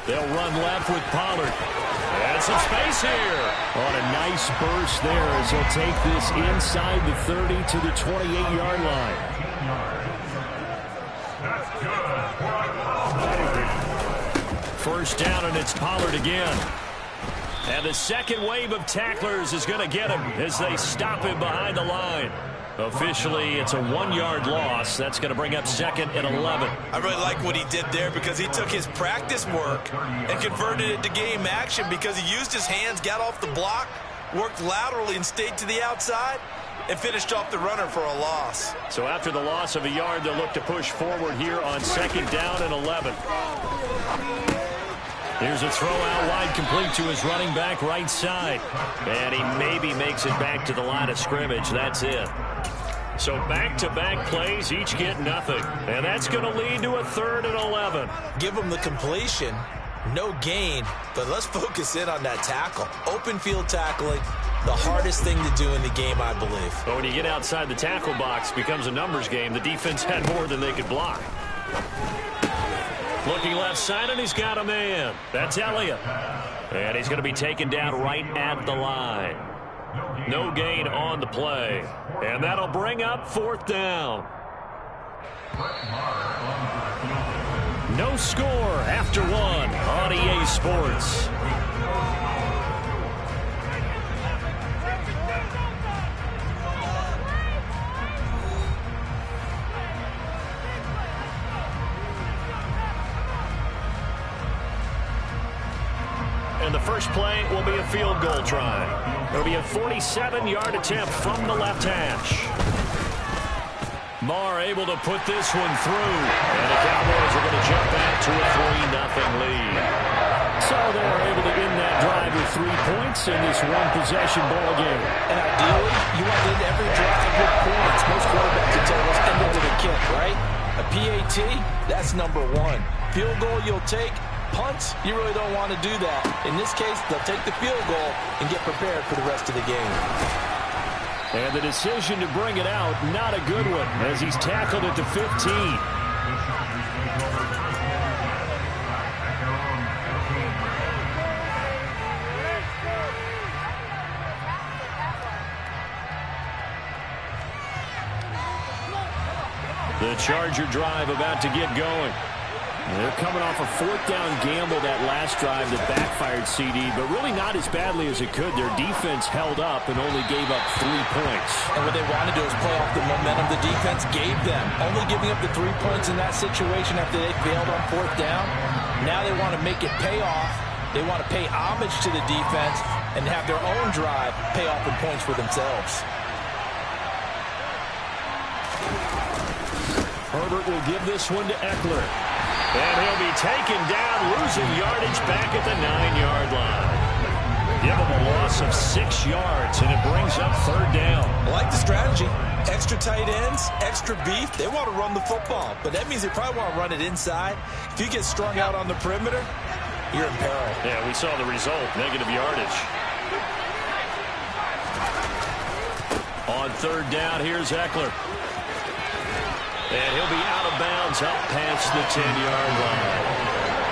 They'll run left with Pollard. And some space here. On a nice burst there as he'll take this inside the 30 to the 28-yard line. First down, and it's Pollard again. And the second wave of tacklers is going to get him as they stop him behind the line. Officially, it's a 1-yard loss. That's going to bring up second and 11. I really like what he did there because he took his practice work and converted it to game action because he used his hands, got off the block, worked laterally and stayed to the outside, and finished off the runner for a loss. So after the loss of a yard, they'll look to push forward here on second down and 11. Here's a throw out wide, complete to his running back right side. And he maybe makes it back to the line of scrimmage. That's it. So back-to-back plays, each get nothing. And that's going to lead to a 3rd and 11. Give him the completion. No gain, but let's focus in on that tackle. Open field tackling, the hardest thing to do in the game, I believe. But when you get outside the tackle box, it becomes a numbers game. The defense had more than they could block. Looking left side, and he's got a man. That's Elliott. And he's going to be taken down right at the line. No gain on the play. And that'll bring up 4th down. No score after 1 on EA Sports. And the first play will be a field goal try. It'll be a 47-yard attempt from the left hash. Marr able to put this one through. And the Cowboys are going to jump out to a 3-0 lead. So they're able to end that drive with 3 points in this one-possession ball game. And ideally, you want to end every drive with points. Most quarterbacks would tell us end it with a kick, right? A PAT, that's number 1. Field goal you'll take. Punts, you really don't want to do that. In this case, they'll take the field goal and get prepared for the rest of the game. And the decision to bring it out, not a good one, as he's tackled at the 15. The Charger drive about to get going. They're coming off a 4th down gamble that last drive that backfired CD, but really not as badly as it could. Their defense held up and only gave up 3 points. And what they want to do is play off the momentum the defense gave them. Only giving up the 3 points in that situation after they failed on 4th down. Now they want to make it pay off. They want to pay homage to the defense and have their own drive pay off in points for themselves. Herbert will give this one to Eckler. And he'll be taken down, losing yardage back at the 9-yard line. Give him a loss of 6 yards, and it brings up 3rd down. I like the strategy. Extra tight ends, extra beef. They want to run the football, but that means they probably want to run it inside. If you get strung out on the perimeter, you're in peril. Yeah, we saw the result, negative yardage. On 3rd down, here's Eckler. And he'll be out of bounds up past the 10-yard line.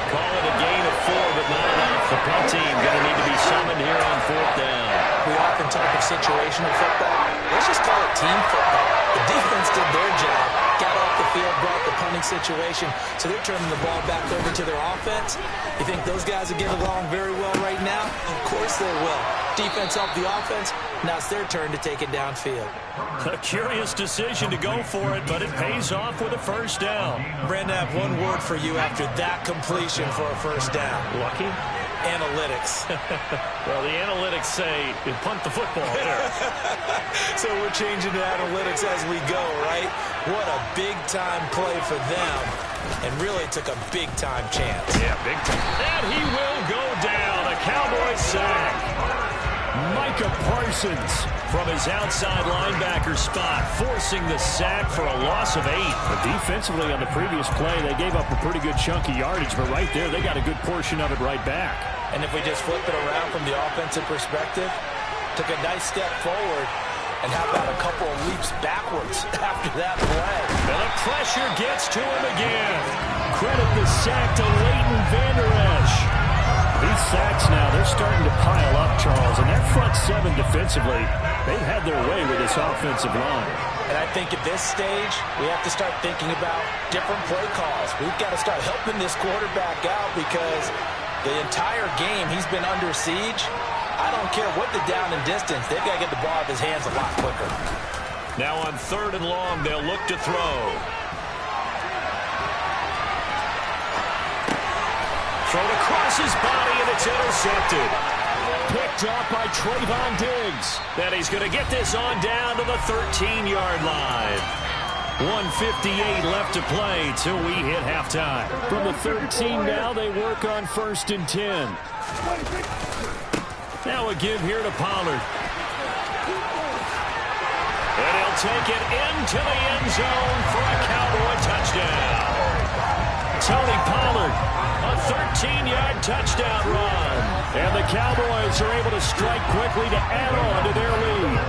Call it a gain of 4, but not enough. The punt team going to need to be summoned here on 4th down. We often talk of situational football. Let's just call it team football. The defense did their job, got off the field, brought the punting situation, so they're turning the ball back over to their offense. You think those guys will get along very well right now? Of course they will. Defense helped the offense. Now it's their turn to take it downfield. A curious decision to go for it, but it pays off with a 1st down. Brandon, I have one word for you after that completion for a 1st down. Lucky? Analytics. Well, the analytics say you punt the football there. So we're changing to analytics as we go, right? What a big-time play for them. And really took a big-time chance. Yeah, big time. And he will go down. A Cowboys sack. Micah Parsons from his outside linebacker spot, forcing the sack for a loss of 8. But defensively on the previous play, they gave up a pretty good chunk of yardage, but right there, they got a good portion of it right back. And if we just flip it around from the offensive perspective, took a nice step forward, and how about a couple of leaps backwards after that play? And the pressure gets to him again. Credit the sack to Leighton Vander Esch. These sacks now, they're starting to pile up, Charles, and that front seven defensively, they've had their way with this offensive line. And I think at this stage, we have to start thinking about different play calls. We've got to start helping this quarterback out because the entire game he's been under siege. I don't care what the down and distance, they've got to get the ball out of his hands a lot quicker. Now on 3rd and long, they'll look to throw. Thrown across his body, and it's intercepted. Picked up by Trayvon Diggs. Then he's going to get this on down to the 13-yard line. 1:58 left to play till we hit halftime. From the 13 now, they work on 1st and 10. Now a give here to Pollard. And he'll take it into the end zone for a Cowboy touchdown. Tony Pollard, a 13-yard touchdown run. And the Cowboys are able to strike quickly to add on to their lead.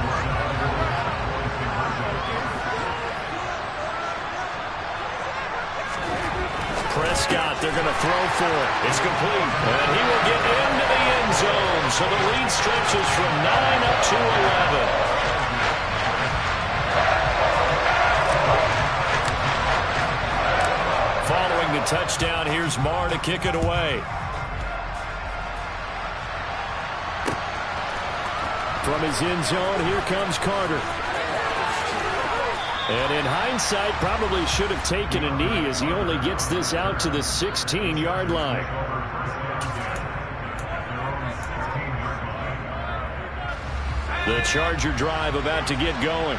Prescott, they're going to throw for it. It's complete. And he will get into the end zone. So the lead stretches from 9 up to 11. Following the touchdown, here's Marr to kick it away. From his end zone, here comes Carter. And in hindsight, probably should have taken a knee as he only gets this out to the 16-yard line. The Charger drive about to get going.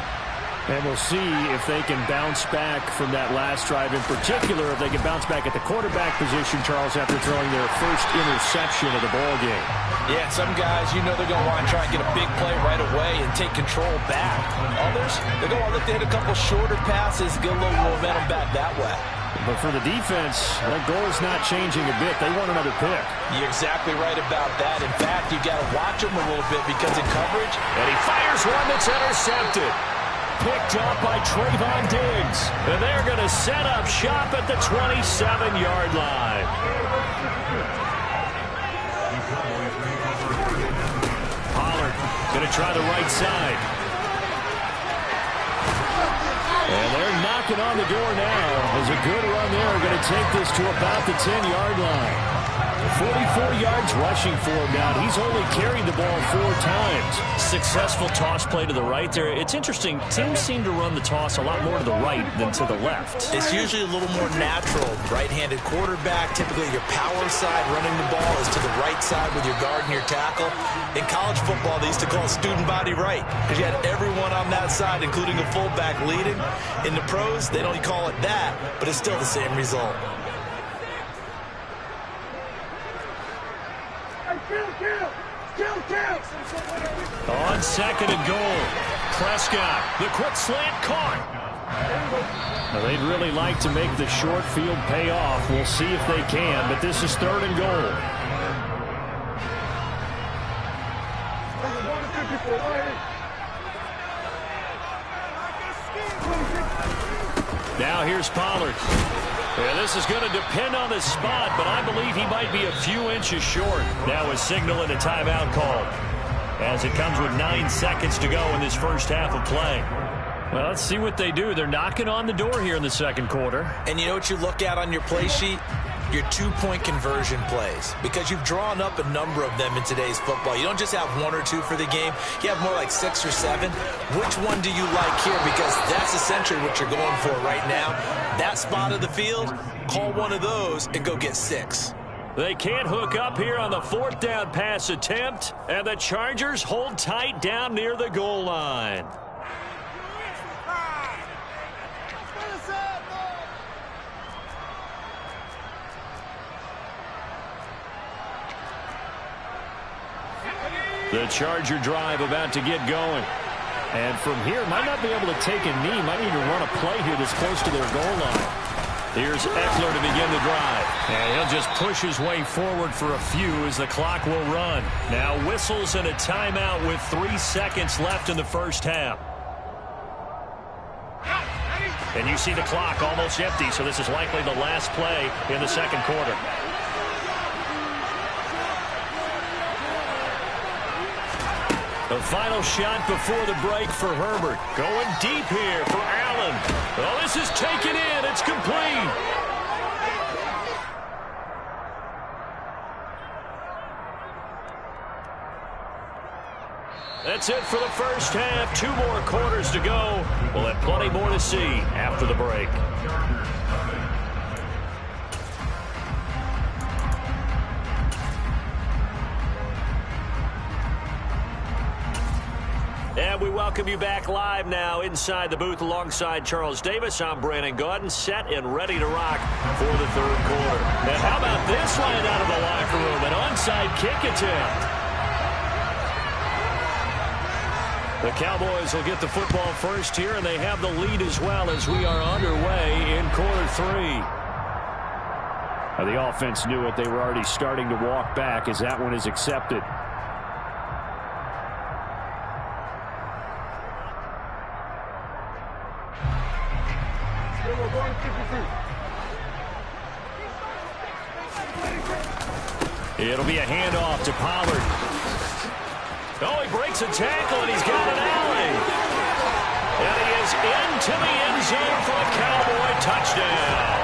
And we'll see if they can bounce back from that last drive. In particular, if they can bounce back at the quarterback position, Charles, after throwing their first interception of the ball game. Yeah, some guys, you know they're going to want to try and get a big play right away and take control back. Others, they're going to want to look to hit a couple shorter passes, get a little momentum back that way. But for the defense, that goal is not changing a bit. They want another pick. You're exactly right about that. In fact, you've got to watch them a little bit because in coverage, and he fires one that's intercepted. Picked up by Trayvon Diggs. And they're going to set up shop at the 27-yard line. Pollard going to try the right side. And they're knocking on the door now. There's a good run there. Going to take this to about the 10-yard line. 44 yards rushing for him now. He's only carried the ball 4 times. Successful toss play to the right there. It's interesting. Teams seem to run the toss a lot more to the right than to the left. It's usually a little more natural. Right-handed quarterback, typically your power side running the ball is to the right side with your guard and your tackle. In college football, they used to call it student body right because you had everyone on that side, including a fullback leading. In the pros, they don't call it that, but it's still the same result. On 2nd and goal, Prescott, the quick slant caught. Now, they'd really like to make the short field pay off. We'll see if they can, but this is 3rd and goal. Now here's Pollard. Yeah, this is going to depend on the spot, but I believe he might be a few inches short. Now a signal and a timeout called as it comes with 9 seconds to go in this first half of play. Well, let's see what they do. They're knocking on the door here in the 2nd quarter. And you know what you look at on your play sheet? Your 2-point conversion plays, because you've drawn up a number of them in today's football. You don't just have 1 or 2 for the game. You have more like 6 or 7. Which one do you like here? Because that's essentially what you're going for right now. That spot of the field, call one of those and go get 6. They can't hook up here on the 4th down pass attempt, and the Chargers hold tight down near the goal line. The Charger drive about to get going. And from here, might not be able to take a knee. Might need to run a play here that's close to their goal line. Here's Eckler to begin the drive. And he'll just push his way forward for a few as the clock will run. Now whistles and a timeout with 3 seconds left in the first half. And you see the clock almost empty, so this is likely the last play in the second quarter. The final shot before the break for Herbert. Going deep here for Allen. Oh, this is taken in. It's complete. That's it for the first half. 2 more quarters to go. We'll have plenty more to see after the break. And we welcome you back live now inside the booth alongside Charles Davis. I'm Brandon Gaudin, set and ready to rock for the third quarter. And how about this line out of the locker room? An onside kick attempt. The Cowboys will get the football first here, and they have the lead as well as we are underway in quarter 3. Now, the offense knew it. They were already starting to walk back as that one is accepted. It'll be a handoff to Pollard. Oh, he breaks a tackle, and he's got an alley. And he is into the end zone for a Cowboy touchdown.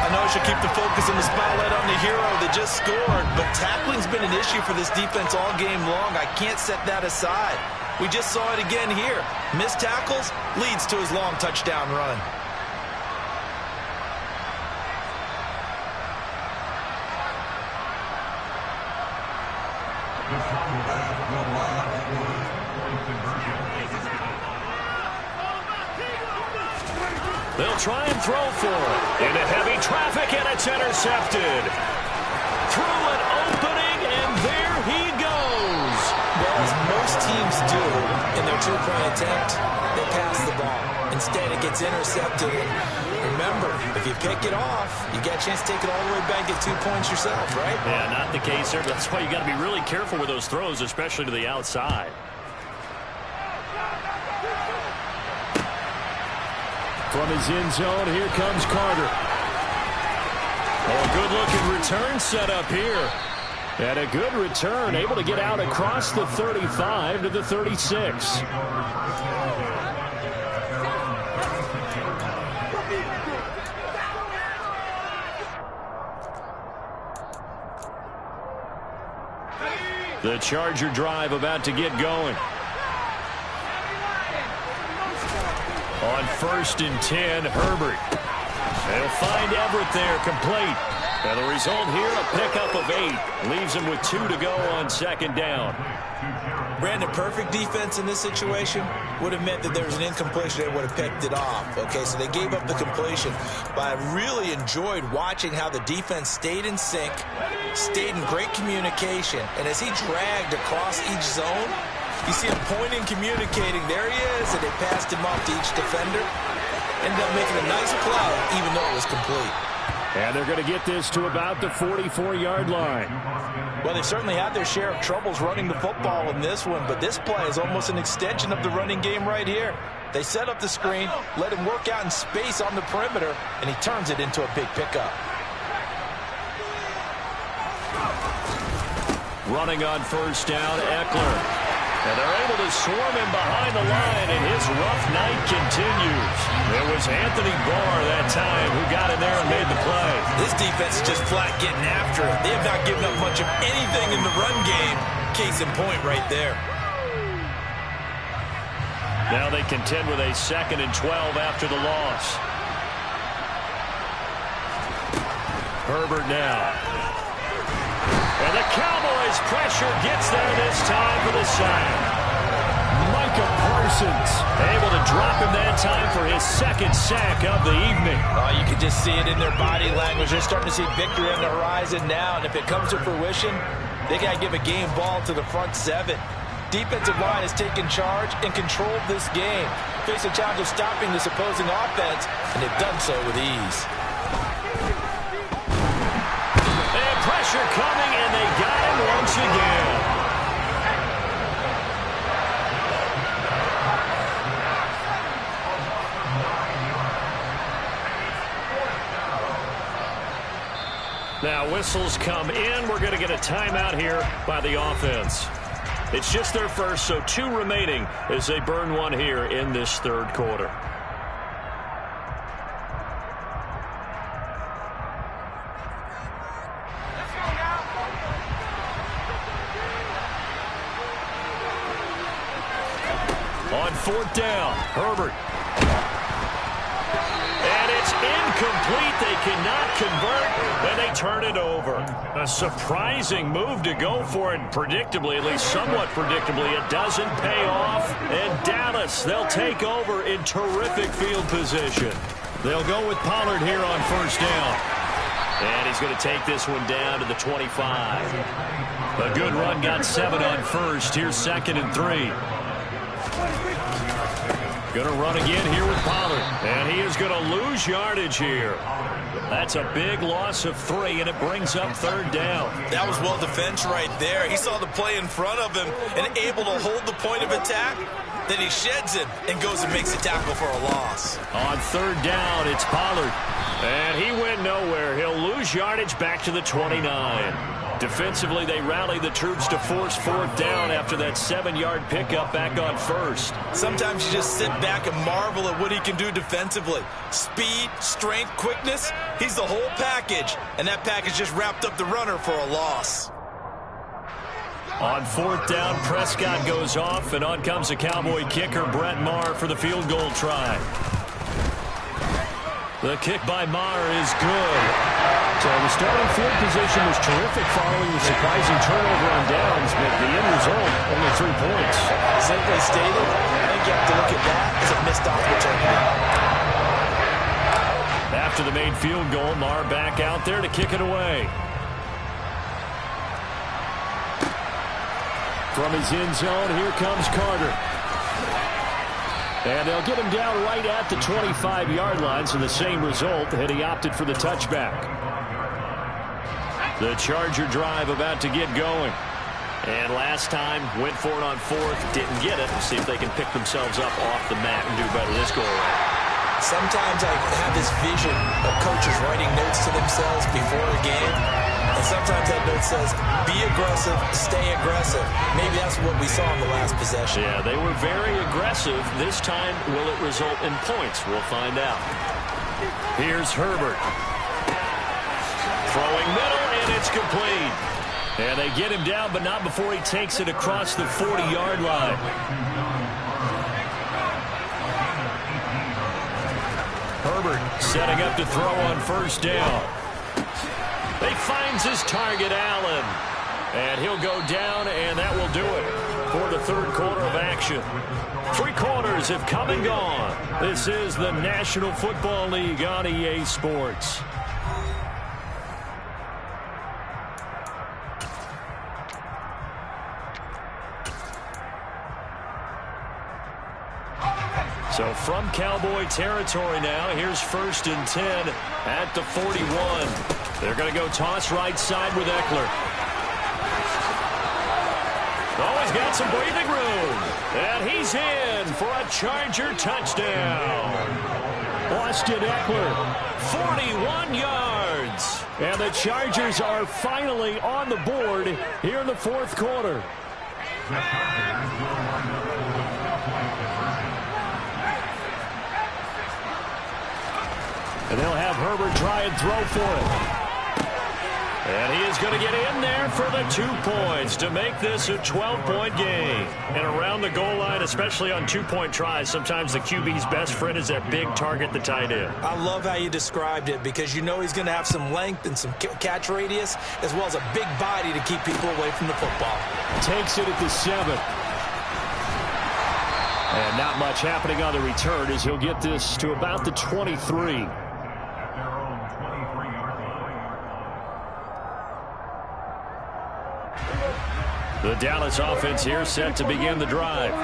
I know I should keep the focus and the spotlight on the hero that just scored, but tackling's been an issue for this defense all game long. I can't set that aside. We just saw it again here. Missed tackles leads to his long touchdown run. They'll try and throw for it. Into heavy traffic, and it's intercepted. Through an opening, and there he goes. Well, as most teams do in their two-point attempt, they pass the ball. Instead, it gets intercepted. And remember, if you pick it off, you get a chance to take it all the way back, get 2 points yourself, right? Yeah, not the case there. That's why you got to be really careful with those throws, especially to the outside. From his end zone, here comes Carter. Oh, a good-looking return set up here. And a good return, able to get out across the 35 to the 36. The Charger drive about to get going. On 1st and 10, Herbert. They'll find Everett there, complete. And the result here, a pickup of 8. Leaves him with 2 to go on 2nd down. Brandon, perfect defense in this situation would have meant that there was an incompletion. They would have picked it off. Okay, so they gave up the completion. But I really enjoyed watching how the defense stayed in sync, stayed in great communication. And as he dragged across each zone, you see him pointing, communicating. There he is, and they passed him off to each defender. Ended up making a nice play, even though it was complete. And they're going to get this to about the 44-yard line. Well, they certainly had their share of troubles running the football in this one, but this play is almost an extension of the running game right here. They set up the screen, let him work out in space on the perimeter, and he turns it into a big pickup. Running on 1st down, Eckler. And they're able to swarm him behind the line, and his rough night continues. It was Anthony Barr that time who got in there and made the play. This defense is just flat getting after it. They have not given up much of anything in the run game. Case in point right there. Now they contend with a 2nd and 12 after the loss. Herbert now. And the Cowboys pressure gets there this time for the sack. Micah Parsons able to drop him that time for his 2nd sack of the evening. Oh, you can just see it in their body language. They're starting to see victory on the horizon now, and if it comes to fruition, They got to give a game ball to the front seven. Defensive line has taken charge and controlled this game. Face a challenge of stopping this opposing offense, and they've done so with ease. And pressure coming, and they got him once again. Now whistles come in. We're going to get a timeout here by the offense. It's just their first, so 2 remaining as they burn one here in this third quarter. On 4th down, Herbert. And it's incomplete. They cannot convert, and they turn it over. A surprising move to go for it. Predictably, at least somewhat predictably, it doesn't pay off. And Dallas, they'll take over in terrific field position. They'll go with Pollard here on 1st down. And he's going to take this one down to the 25. A good run, got 7 on 1st. Here's 2nd and 3. Going to run again here with Pollard. And he is going to lose yardage here. That's a big loss of 3, and it brings up 3rd down. That was well defense right there. He saw the play in front of him and able to hold the point of attack. Then he sheds it and goes and makes a tackle for a loss. On 3rd down, it's Pollard. And he went nowhere. He'll lose yardage back to the 29. Defensively, they rally the troops to force 4th down after that 7-yard pickup back on 1st. Sometimes you just sit back and marvel at what he can do defensively. Speed, strength, quickness, he's the whole package. And that package just wrapped up the runner for a loss. On 4th down, Prescott goes off, and on comes the Cowboy kicker, Brett Maher, for the field goal try. The kick by Maher is good. So the starting field position was terrific following the surprising turnover on downs, but the end result, only 3 points. Simply stated, I think you have to look at that as a missed opportunity. After the made field goal, Maher back out there to kick it away. From his end zone, here comes Carter. And they'll get him down right at the 25-yard line, so the same result, and he opted for the touchback. The Charger drive about to get going. And last time, went for it on 4th, didn't get it. We'll see if they can pick themselves up off the mat and do better this go-around. Sometimes I have this vision of coaches writing notes to themselves before a game. And sometimes that note says, be aggressive, stay aggressive. Maybe that's what we saw in the last possession. Yeah, they were very aggressive. This time, will it result in points? We'll find out. Here's Herbert. Throwing middle, and it's complete. And they get him down, but not before he takes it across the 40-yard line. Herbert setting up to throw on 1st down. He finds his target, Allen. And he'll go down, and that will do it for the 3rd quarter of action. 3 quarters have come and gone. This is the National Football League on EA Sports. So from Cowboy territory now, here's 1st and 10 at the 41. They're going to go toss right side with Eckler. Oh, he's got some breathing room. And he's in for a Charger touchdown. Austin Eckler, 41 yards. And the Chargers are finally on the board here in the 4th quarter. And they'll have Herbert try and throw for it. And he is going to get in there for the 2 points to make this a 12-point game. And around the goal line, especially on 2-point tries, sometimes the QB's best friend is that big target, the tight end. I love how you described it because you know he's going to have some length and some catch radius as well as a big body to keep people away from the football. Takes it at the 7. And not much happening on the return as he'll get this to about the 23. The Dallas offense here set to begin the drive.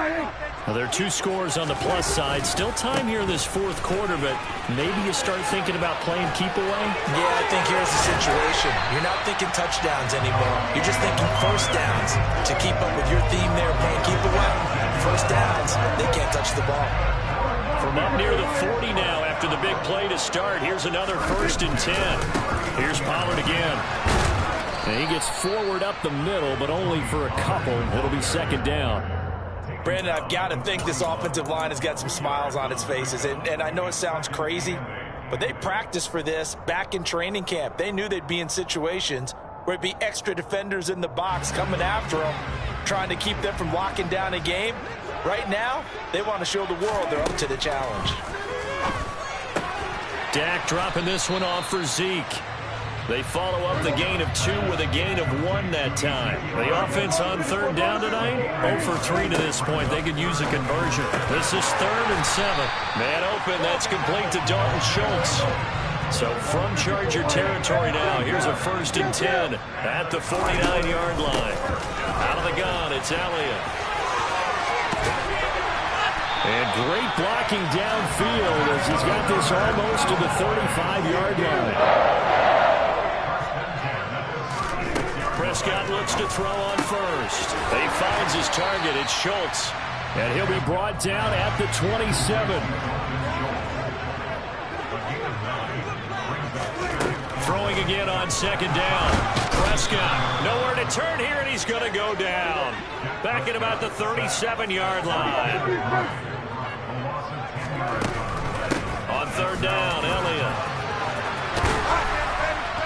Well, there are 2 scores on the plus side. Still time here in this fourth quarter, but maybe you start thinking about playing keep away? Yeah, I think here's the situation. You're not thinking touchdowns anymore. You're just thinking first downs. To keep up with your theme there, playing keep away, first downs, they can't touch the ball. From up near the 40 now after the big play to start, here's another 1st and 10. Here's Pollard again. And he gets forward up the middle, but only for a couple. It'll be 2nd down. Brandon, I've got to think this offensive line has got some smiles on its faces. And I know it sounds crazy, but they practiced for this back in training camp. They knew they'd be in situations where it'd be extra defenders in the box coming after them, trying to keep them from locking down a game. Right now, they want to show the world they're up to the challenge. Dak dropping this one off for Zeke. They follow up the gain of 2 with a gain of 1 that time. The offense on 3rd down tonight, 0 for 3 to this point. They could use a conversion. This is 3rd and 7. Man open, that's complete to Dalton Schultz. So from Charger territory now, here's a 1st and 10 at the 49-yard line. Out of the gun, it's Elliott. And great blocking downfield as he's got this almost to the 35-yard line. Prescott looks to throw on 1st. He finds his target. It's Schultz. And he'll be brought down at the 27. Throwing again on 2nd down. Prescott nowhere to turn here, and he's going to go down. Back at about the 37-yard line. On 3rd down, Elliott.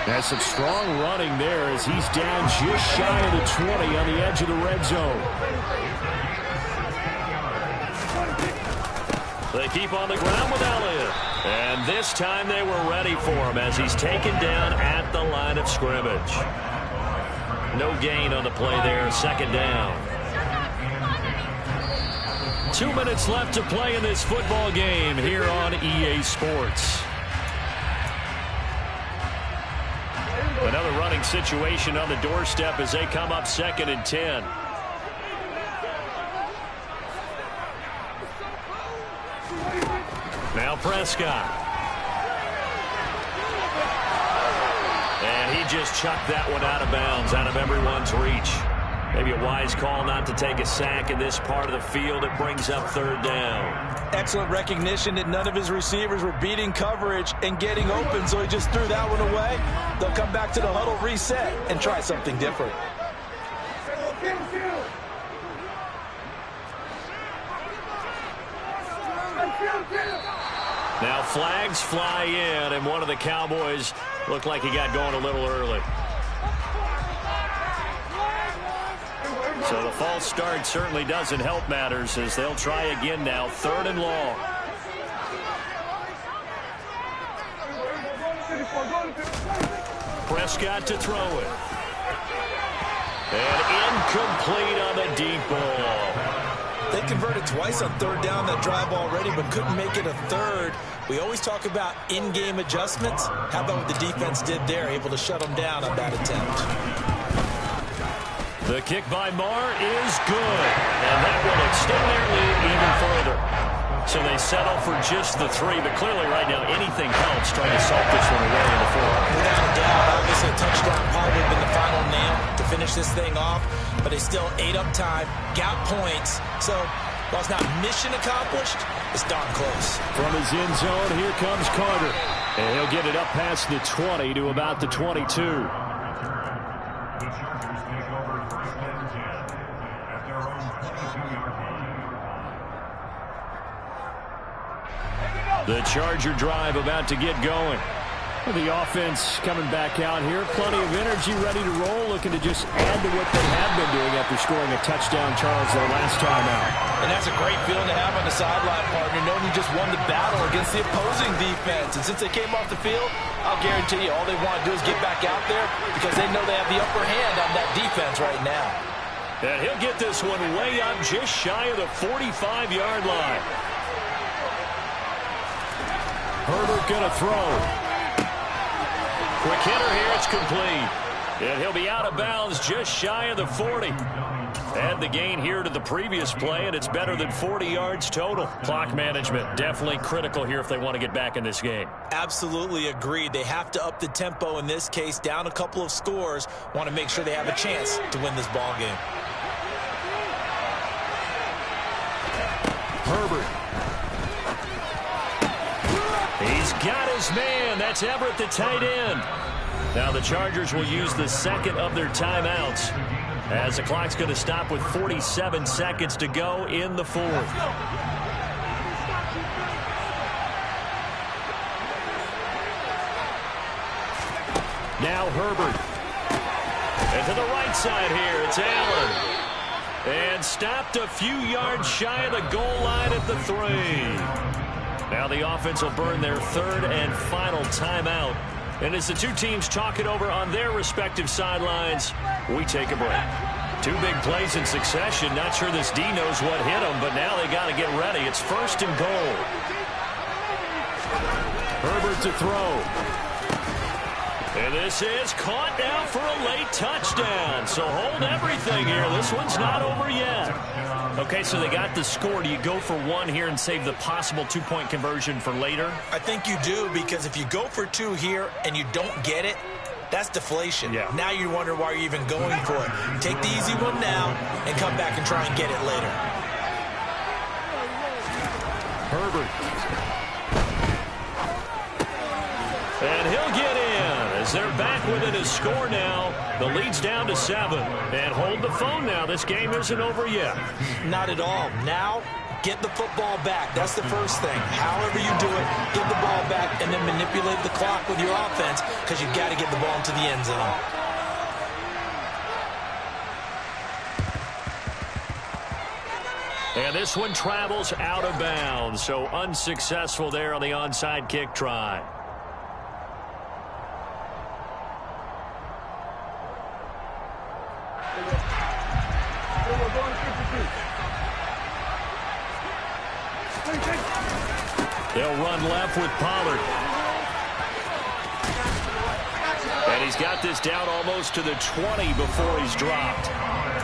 Has some strong running there as he's down just shy of the 20 on the edge of the red zone. They keep on the ground with Elliott. And this time they were ready for him as he's taken down at the line of scrimmage. No gain on the play there, 2nd down. 2 minutes left to play in this football game here on EA Sports. Another running situation on the doorstep as they come up 2nd and 10. Now Prescott. And he just chucked that one out of bounds, out of everyone's reach. Maybe a wise call not to take a sack in this part of the field. It brings up 3rd down. Excellent recognition that none of his receivers were beating coverage and getting open, so he just threw that one away. They'll come back to the huddle, reset, and try something different. Now flags fly in, and one of the Cowboys looked like he got going a little early. So the false start certainly doesn't help matters as they'll try again now, 3rd and long. Prescott to throw it. And incomplete on the deep ball. They converted twice on 3rd down that drive already, but couldn't make it a 3rd. We always talk about in-game adjustments. How about what the defense did there, able to shut them down on that attempt. The kick by Marr is good, and that will extend their lead even further. So they settle for just the 3, but clearly right now anything helps trying to salt this one away in the 4th. Without a doubt, obviously a touchdown probably would have been the final nail to finish this thing off, but they still ate up time, got points. So while it's not mission accomplished, it's darn close. From his end zone, here comes Carter. And he'll get it up past the 20 to about the 22. The Charger drive about to get going. The offense coming back out here. Plenty of energy, ready to roll, looking to just add to what they have been doing after scoring a touchdown, Charles, their last time out. And that's a great feeling to have on the sideline, partner, knowing you just won the battle against the opposing defense. And since they came off the field, I'll guarantee you all they want to do is get back out there because they know they have the upper hand on that defense right now. And he'll get this one way up just shy of the 45-yard line. Herbert going to throw. Quick hitter here, it's complete. And he'll be out of bounds just shy of the 40. Add the gain here to the previous play, and it's better than 40 yards total. Clock management definitely critical here if they want to get back in this game. Absolutely agreed. They have to up the tempo in this case, down a couple of scores. Want to make sure they have a chance to win this ball game. Herbert. He's got his man. That's Everett, the tight end. Now the Chargers will use the second of their timeouts, as the clock's going to stop with 47 seconds to go in the fourth. Now Herbert. And to the right side here, it's Allen. And stopped a few yards shy of the goal line at the 3. Now the offense will burn their third and final timeout. And as the two teams talk it over on their respective sidelines, we take a break. Two big plays in succession. Not sure this D knows what hit them, but now they got to get ready. It's first and goal. Herbert to throw. And this is caught now for a late touchdown. So hold everything here. This one's not over yet. Okay, so they got the score. Do you go for one here and save the possible two-point conversion for later? I think you do, because if you go for two here and you don't get it, that's deflation. Yeah. Now you wonder why you're even going for it. Take the easy one now and come back and try and get it later. Herbert. And he'll get in as they're back within a score now. The lead's down to 7. And hold the phone now. This game isn't over yet. Not at all. Now, get the football back. That's the first thing. However you do it, get the ball back and then manipulate the clock with your offense, because you've got to get the ball into the end zone. And this one travels out of bounds. So unsuccessful there on the onside kick try. They'll run left with Pollard. And he's got this down almost to the 20 before he's dropped.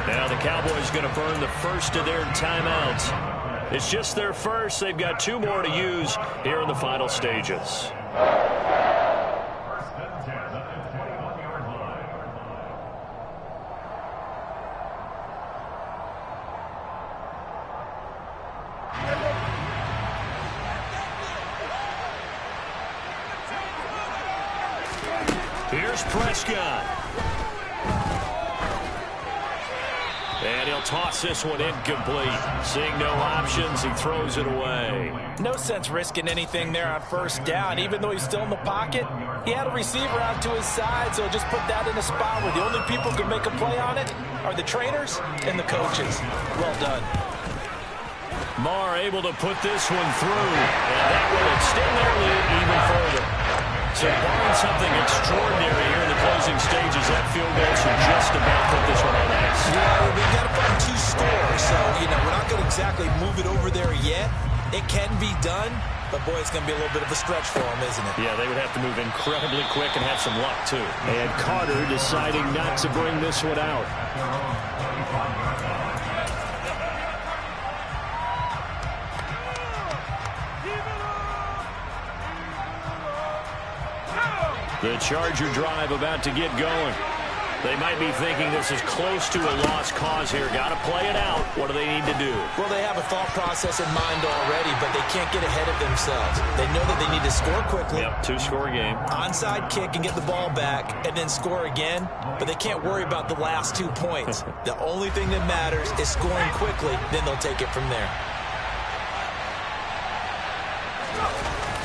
Now the Cowboys going to burn the first of their timeouts. It's just their first. They've got 2 more to use here in the final stages. Here's Prescott. And he'll toss this one incomplete. Seeing no options, he throws it away. No sense risking anything there on first down. Even though he's still in the pocket, he had a receiver out to his side, so just put that in a spot where the only people who can make a play on it are the trainers and the coaches. Well done. Marr able to put this one through, and that will extend their lead even further. So barring something extraordinary here in the closing stages, that field goal should just about put this one on ice. Yeah, we've got to find 2 scores, so, we're not going to exactly move it over there yet. It can be done, but, boy, it's going to be a little bit of a stretch for them, isn't it? Yeah, they would have to move incredibly quick and have some luck, too. And Carter deciding not to bring this one out. The Charger drive about to get going. They might be thinking this is close to a lost cause here. Got to play it out. What do they need to do? Well, they have a thought process in mind already, but they can't get ahead of themselves. They know that they need to score quickly. Yep, 2-score game. Onside kick and get the ball back and then score again, but they can't worry about the last 2 points. The only thing that matters is scoring quickly, then they'll take it from there.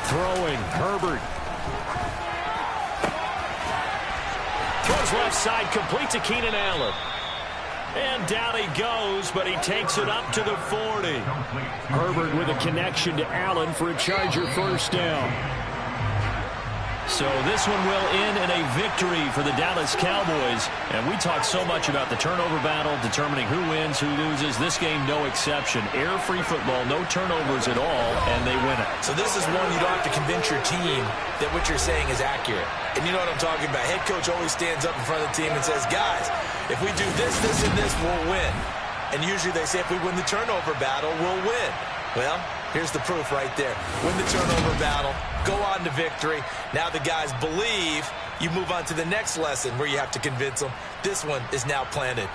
Throwing, Herbert. Throws left side, complete to Keenan Allen. And down he goes, but he takes it up to the 40. Herbert with a connection to Allen for a Charger first down. So this one will end in a victory for the Dallas Cowboys. And we talked so much about the turnover battle, determining who wins, who loses. This game, no exception. Air-free football, no turnovers at all, and they win it. So this is one you don't have to convince your team that what you're saying is accurate. And you know what I'm talking about. Head coach always stands up in front of the team and says, guys, if we do this, this, and this, we'll win. And usually they say if we win the turnover battle, we'll win. Well, here's the proof right there. Win the turnover battle, go on to victory. Now the guys believe. You move on to the next lesson where you have to convince them. This one is now planted.